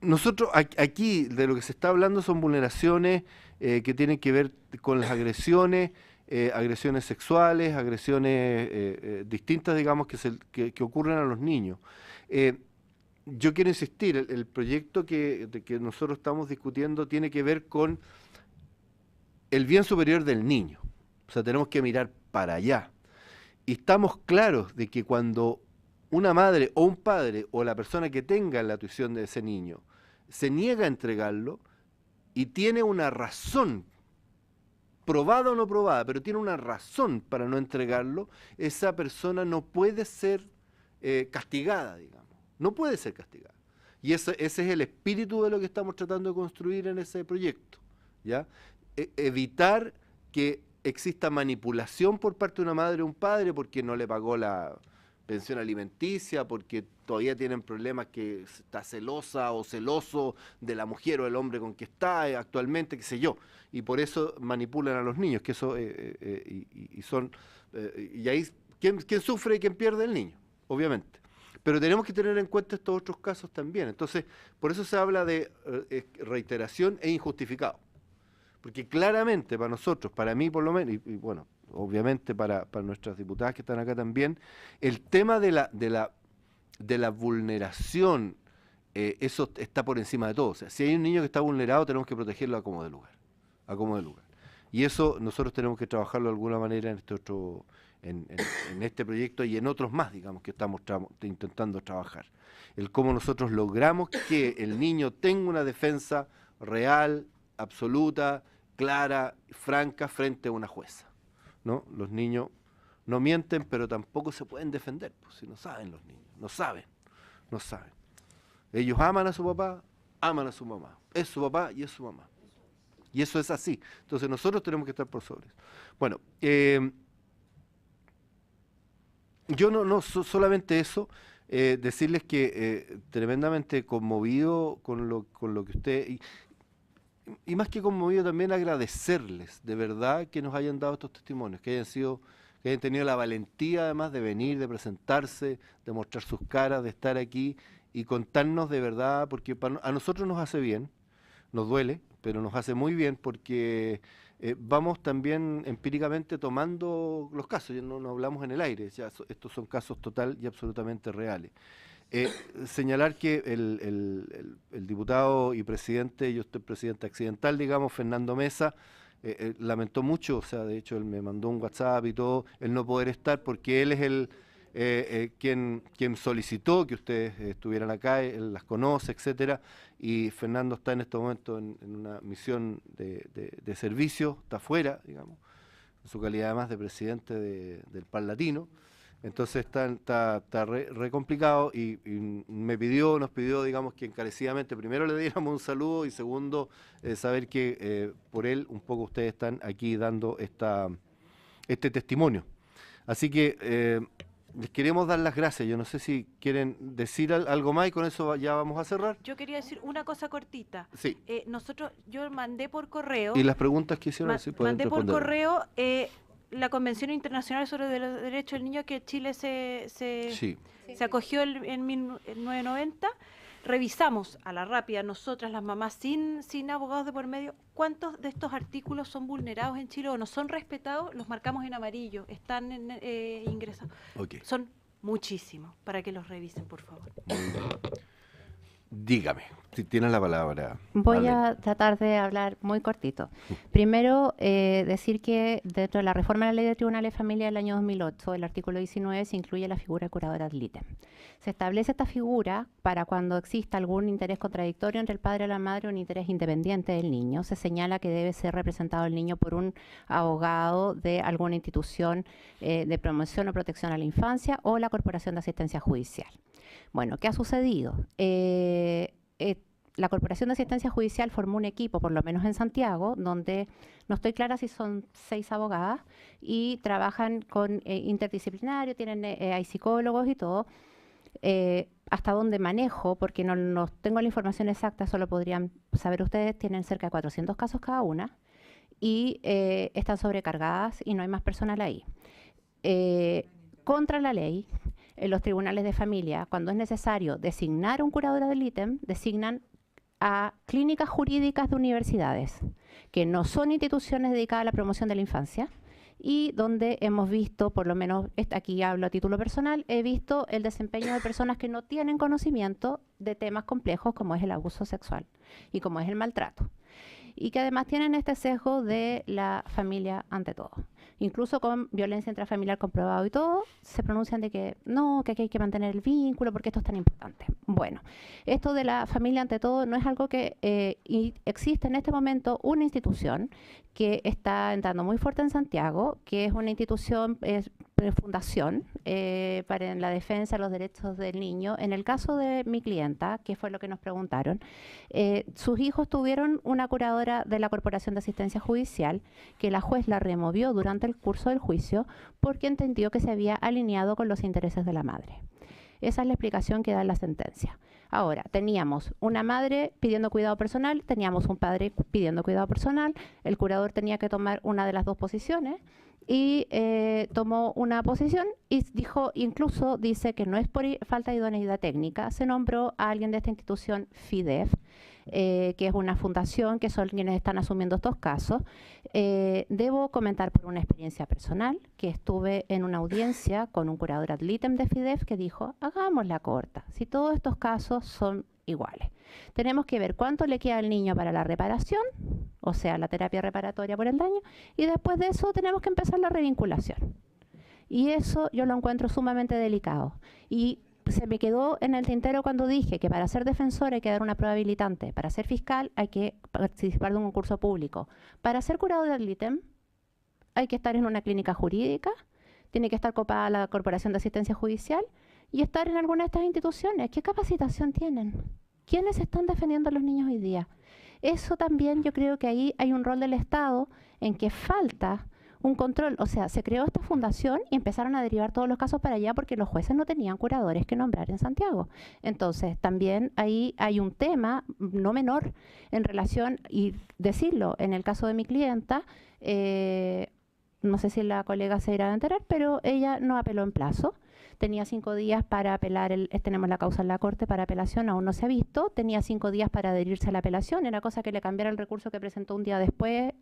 S1: Nosotros aquí de lo que se está hablando son vulneraciones que tienen que ver con las agresiones, agresiones sexuales, agresiones distintas, digamos, que ocurren a los niños. Yo quiero insistir, el proyecto que nosotros estamos discutiendo tiene que ver con el bien superior del niño. O sea, tenemos que mirar para allá. Y estamos claros de que cuando una madre o un padre o la persona que tenga la tuición de ese niño se niega a entregarlo y tiene una razón, probada o no probada, pero tiene una razón para no entregarlo, esa persona no puede ser castigada, digamos. No puede ser castigada. Y ese es el espíritu de lo que estamos tratando de construir en ese proyecto, ¿ya? Evitar que exista manipulación por parte de una madre o un padre porque no le pagó la pensión alimenticia, porque todavía tienen problemas que está celosa o celoso de la mujer o el hombre con que está actualmente, qué sé yo, y por eso manipulan a los niños, que eso y ahí ¿quién sufre y quién pierde? El niño, obviamente. Pero tenemos que tener en cuenta estos otros casos también. Entonces, por eso se habla de reiteración e injustificado. Porque claramente para nosotros, para mí por lo menos, y bueno, obviamente para nuestras diputadas que están acá también, el tema de la vulneración, eso está por encima de todo. O sea, si hay un niño que está vulnerado, tenemos que protegerlo a como de lugar. A como de lugar. Y eso nosotros tenemos que trabajarlo de alguna manera en este proyecto y en otros más, digamos, que estamos intentando trabajar. El cómo nosotros logramos que el niño tenga una defensa real, absoluta, clara, franca, frente a una jueza, ¿no? Los niños no mienten, pero tampoco se pueden defender, pues, si no saben los niños, no saben. Ellos aman a su papá, aman a su mamá, es su papá y es su mamá. Y eso es así. Entonces nosotros tenemos que estar por sobre eso. Bueno, yo no solamente eso, decirles que tremendamente conmovido con lo que usted... Y más que conmovido, también agradecerles de verdad que nos hayan dado estos testimonios, que hayan tenido la valentía además de venir, de presentarse, de mostrar sus caras, de estar aquí y contarnos de verdad, porque a nosotros nos hace bien, nos duele, pero nos hace muy bien porque vamos también empíricamente tomando los casos, ya no hablamos en el aire, ya estos son casos total y absolutamente reales. Señalar que el diputado y presidente, yo estoy presidente accidental, digamos, Fernando Mesa, lamentó mucho, o sea, de hecho él me mandó un WhatsApp y todo, el no poder estar porque él es quien solicitó que ustedes estuvieran acá, él las conoce, etcétera, y Fernando está en este momento en una misión de servicio, está afuera, digamos, en su calidad además de presidente del PAN Latino. Entonces está re complicado y nos pidió, digamos, que encarecidamente primero le diéramos un saludo y segundo, saber que por él un poco ustedes están aquí dando este testimonio. Así que les queremos dar las gracias. Yo no sé si quieren decir algo más y con eso ya vamos a cerrar.
S2: Yo quería decir una cosa cortita.
S1: Sí.
S2: Yo mandé por correo...
S1: Y las preguntas que hicieron, sí pueden
S2: mandé
S1: responder.
S2: por correo... la Convención Internacional sobre los Derechos del Niño que Chile se acogió en 1990, revisamos a la rápida nosotras las mamás sin abogados de por medio, cuántos de estos artículos son vulnerados en Chile o no son respetados, los marcamos en amarillo, están ingresados.
S1: Okay.
S2: Son muchísimos, para que los revisen, por favor.
S1: Dígame. Si tienes la palabra.
S4: Voy
S1: Marlene.
S4: a tratar de hablar muy cortito. Primero, decir que dentro de la reforma de la Ley de Tribunales de Familia del año 2008, el artículo 19, se incluye la figura de curadora ad litem. Se establece esta figura para cuando exista algún interés contradictorio entre el padre o la madre o un interés independiente del niño. Se señala que debe ser representado el niño por un abogado de alguna institución de promoción o protección a la infancia o la Corporación de Asistencia Judicial. Bueno, ¿qué ha sucedido? La Corporación de Asistencia Judicial formó un equipo, por lo menos en Santiago, donde no estoy clara si son 6 abogadas y trabajan con interdisciplinario, hay psicólogos y todo. Hasta donde manejo, porque no tengo la información exacta, solo podrían saber ustedes, tienen cerca de 400 casos cada una y están sobrecargadas y no hay más personal ahí. Contra la ley, en los tribunales de familia, cuando es necesario designar un curador ad litem, designan a clínicas jurídicas de universidades, que no son instituciones dedicadas a la promoción de la infancia, y donde hemos visto, por lo menos aquí hablo a título personal, he visto el desempeño de personas que no tienen conocimiento de temas complejos como es el abuso sexual y como es el maltrato, y que además tienen este sesgo de la familia ante todo. Incluso con violencia intrafamiliar comprobado y todo, se pronuncian de que no, que aquí hay que mantener el vínculo porque esto es tan importante. Bueno, esto de la familia ante todo no es algo que existe en este momento una institución que está entrando muy fuerte en Santiago, que es una institución, fundación para la defensa de los derechos del niño. En el caso de mi clienta, que fue lo que nos preguntaron, sus hijos tuvieron una curadora de la Corporación de Asistencia Judicial que la juez la removió durante el curso del juicio porque entendió que se había alineado con los intereses de la madre. Esa es la explicación que da la sentencia. Ahora, teníamos una madre pidiendo cuidado personal, teníamos un padre pidiendo cuidado personal, el curador tenía que tomar una de las dos posiciones y tomó una posición y dijo, incluso dice que no es por falta de idoneidad técnica, se nombró a alguien de esta institución FIDEF, que es una fundación que son quienes están asumiendo estos casos. Debo comentar por una experiencia personal que estuve en una audiencia con un curador ad litem de FIDEF que dijo, hagámosla corta, si todos estos casos son iguales. Tenemos que ver cuánto le queda al niño para la reparación, o sea, la terapia reparatoria por el daño, y después de eso tenemos que empezar la revinculación. Y eso yo lo encuentro sumamente delicado. Y se me quedó en el tintero cuando dije que para ser defensor hay que dar una prueba habilitante, para ser fiscal hay que participar de un concurso público, para ser curador ad litem hay que estar en una clínica jurídica, tiene que estar copada la Corporación de Asistencia Judicial y estar en alguna de estas instituciones. ¿Qué capacitación tienen? ¿Quiénes están defendiendo a los niños hoy día? Eso también yo creo que ahí hay un rol del Estado en que falta un control. O sea, se creó esta fundación y empezaron a derivar todos los casos para allá porque los jueces no tenían curadores que nombrar en Santiago. Entonces, también ahí hay un tema no menor en relación, y decirlo, en el caso de mi clienta, no sé si la colega se irá a enterar, pero ella no apeló en plazo. Tenía 5 días para apelar, tenemos la causa en la Corte para apelación, aún no se ha visto. Tenía 5 días para adherirse a la apelación, era cosa que le cambiara el recurso que presentó un día después,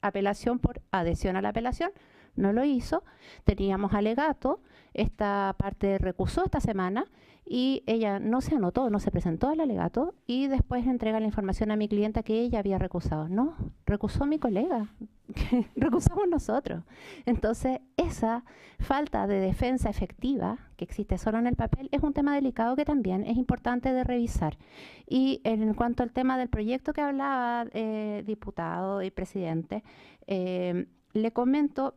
S4: apelación por adhesión a la apelación, no lo hizo. Teníamos alegato, esta parte recusó esta semana y ella no se anotó, no se presentó al alegato y después entrega la información a mi clienta que ella había recusado. No, recusó mi colega, recusamos nosotros. Entonces, esa falta de defensa efectiva que existe solo en el papel es un tema delicado que también es importante de revisar. Y en cuanto al tema del proyecto que hablaba diputado y presidente, le comento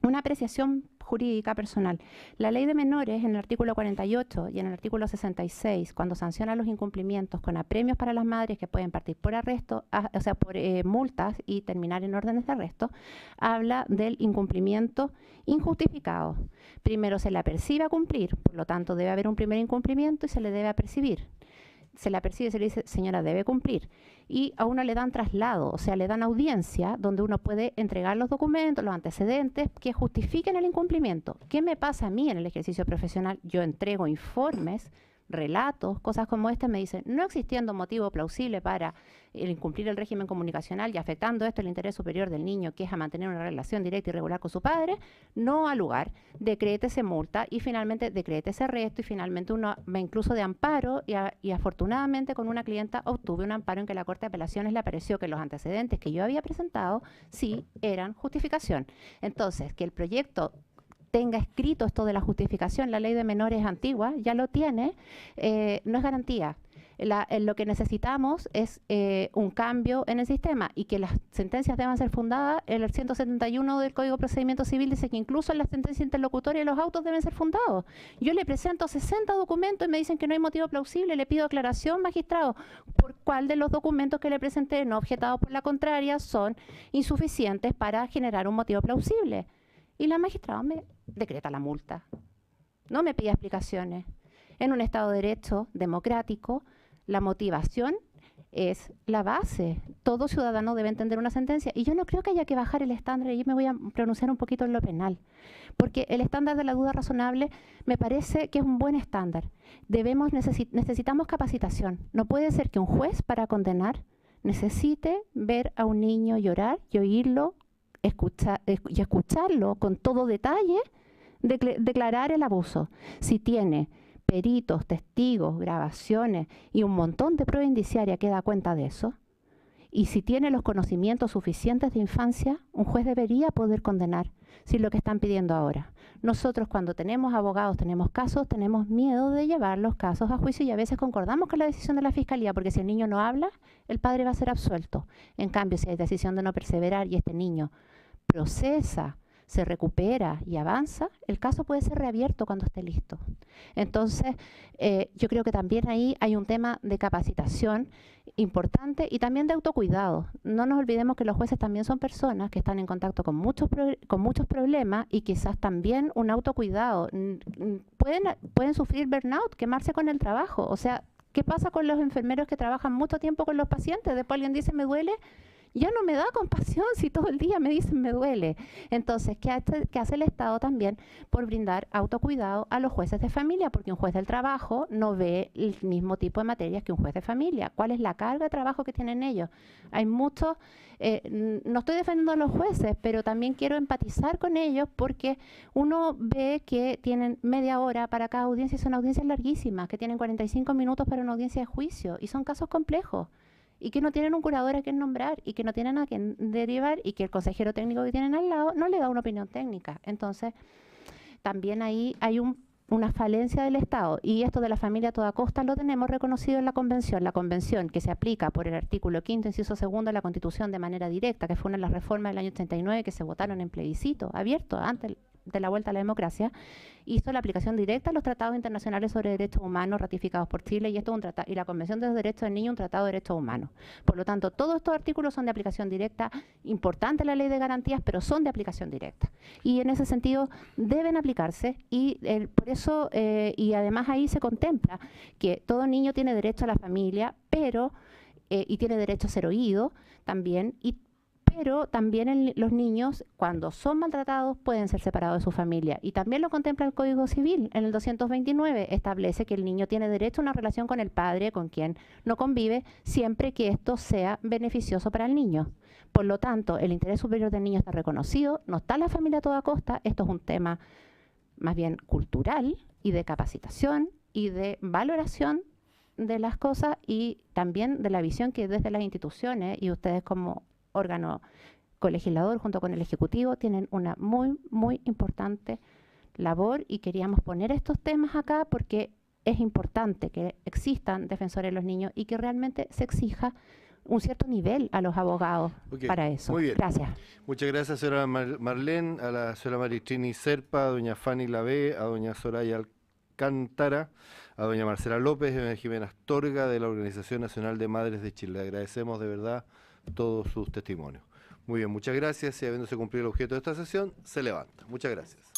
S4: una apreciación jurídica personal. La ley de menores en el artículo 48 y en el artículo 66, cuando sanciona los incumplimientos con apremios para las madres que pueden partir por arresto, o sea, por multas y terminar en órdenes de arresto, habla del incumplimiento injustificado. Primero se le apercibe a cumplir, por lo tanto debe haber un primer incumplimiento y se le debe apercibir. Se la percibe y se le dice, señora, debe cumplir. Y a uno le dan traslado, o sea, le dan audiencia donde uno puede entregar los documentos, los antecedentes que justifiquen el incumplimiento. ¿Qué me pasa a mí en el ejercicio profesional? Yo entrego informes relatos, cosas como esta, me dicen, no existiendo motivo plausible para el incumplir el régimen comunicacional y afectando esto el interés superior del niño, que es a mantener una relación directa y regular con su padre, no ha lugar, decrétese multa y finalmente decrétese arresto y finalmente uno va incluso de amparo y afortunadamente con una clienta obtuve un amparo en que la Corte de Apelaciones le pareció que los antecedentes que yo había presentado sí eran justificación. Entonces, que el proyecto tenga escrito esto de la justificación, la ley de menores antigua, ya lo tiene, no es garantía. Lo que necesitamos es un cambio en el sistema y que las sentencias deban ser fundadas. El 171 del Código de Procedimiento Civil dice que incluso en las sentencias interlocutorias los autos deben ser fundados. Yo le presento 60 documentos y me dicen que no hay motivo plausible, le pido aclaración, magistrado, por cuál de los documentos que le presenté no objetados por la contraria son insuficientes para generar un motivo plausible. Y la magistrada me decreta la multa. No me pide explicaciones. En un Estado de Derecho democrático, la motivación es la base. Todo ciudadano debe entender una sentencia. Y yo no creo que haya que bajar el estándar, y me voy a pronunciar un poquito en lo penal. Porque el estándar de la duda razonable me parece que es un buen estándar. Necesitamos capacitación. No puede ser que un juez para condenar necesite ver a un niño llorar y oírlo y escucharlo con todo detalle, declarar el abuso. Si tiene peritos, testigos, grabaciones y un montón de prueba indiciaria que da cuenta de eso, y si tiene los conocimientos suficientes de infancia, un juez debería poder condenar, si es lo que están pidiendo ahora. Nosotros cuando tenemos abogados, tenemos casos, tenemos miedo de llevar los casos a juicio y a veces concordamos con la decisión de la Fiscalía, porque si el niño no habla, el padre va a ser absuelto. En cambio, si hay decisión de no perseverar y este niño procesa, se recupera y avanza, el caso puede ser reabierto cuando esté listo. Entonces, yo creo que también ahí hay un tema de capacitación importante y también de autocuidado. No nos olvidemos que los jueces también son personas que están en contacto con muchos problemas y quizás también un autocuidado. Pueden sufrir burnout, quemarse con el trabajo. O sea, ¿qué pasa con los enfermeros que trabajan mucho tiempo con los pacientes? Después alguien dice, me duele. Ya no me da compasión si todo el día me dicen me duele. Entonces, ¿qué hace el Estado también por brindar autocuidado a los jueces de familia? Porque un juez del trabajo no ve el mismo tipo de materias que un juez de familia. ¿Cuál es la carga de trabajo que tienen ellos? Hay muchos, no estoy defendiendo a los jueces, pero también quiero empatizar con ellos porque uno ve que tienen media hora para cada audiencia y son audiencias larguísimas, que tienen 45 minutos para una audiencia de juicio y son casos complejos. Y que no tienen un curador a quien nombrar y que no tienen a quien derivar y que el consejero técnico que tienen al lado no le da una opinión técnica. Entonces, también ahí hay una falencia del Estado y esto de la familia a toda costa lo tenemos reconocido en la convención que se aplica por el artículo 5º, inciso 2 de la Constitución de manera directa, que fue una de las reformas del año 89 que se votaron en plebiscito abierto antes de la vuelta a la democracia, hizo la aplicación directa a los tratados internacionales sobre derechos humanos ratificados por Chile y esto es un tratado, y la Convención de los Derechos del Niño un tratado de derechos humanos. Por lo tanto, todos estos artículos son de aplicación directa, importante la ley de garantías, pero son de aplicación directa. Y en ese sentido deben aplicarse y por eso, y además ahí se contempla que todo niño tiene derecho a la familia, pero, y tiene derecho a ser oído también, pero también los niños, cuando son maltratados, pueden ser separados de su familia. Y también lo contempla el Código Civil. En el 229 establece que el niño tiene derecho a una relación con el padre, con quien no convive, siempre que esto sea beneficioso para el niño. Por lo tanto, el interés superior del niño está reconocido, no está la familia a toda costa. Esto es un tema más bien cultural y de capacitación y de valoración de las cosas y también de la visión que desde las instituciones y ustedes como órgano colegislador junto con el Ejecutivo tienen una muy, muy importante labor y queríamos poner estos temas acá porque es importante que existan defensores de los niños y que realmente se exija un cierto nivel a los abogados para eso.
S1: Muy bien.
S4: Gracias.
S1: Muchas gracias, señora Marlene, a la señora Maritrini Serpa, a doña Fanny Lavé, a doña Soraya Alcántara, a doña Marcela López y a doña Jimena Astorga de la Organización Nacional de Madres de Chile. Le agradecemos de verdad todos sus testimonios. Muy bien, muchas gracias y habiéndose cumplido el objeto de esta sesión, se levanta. Muchas gracias.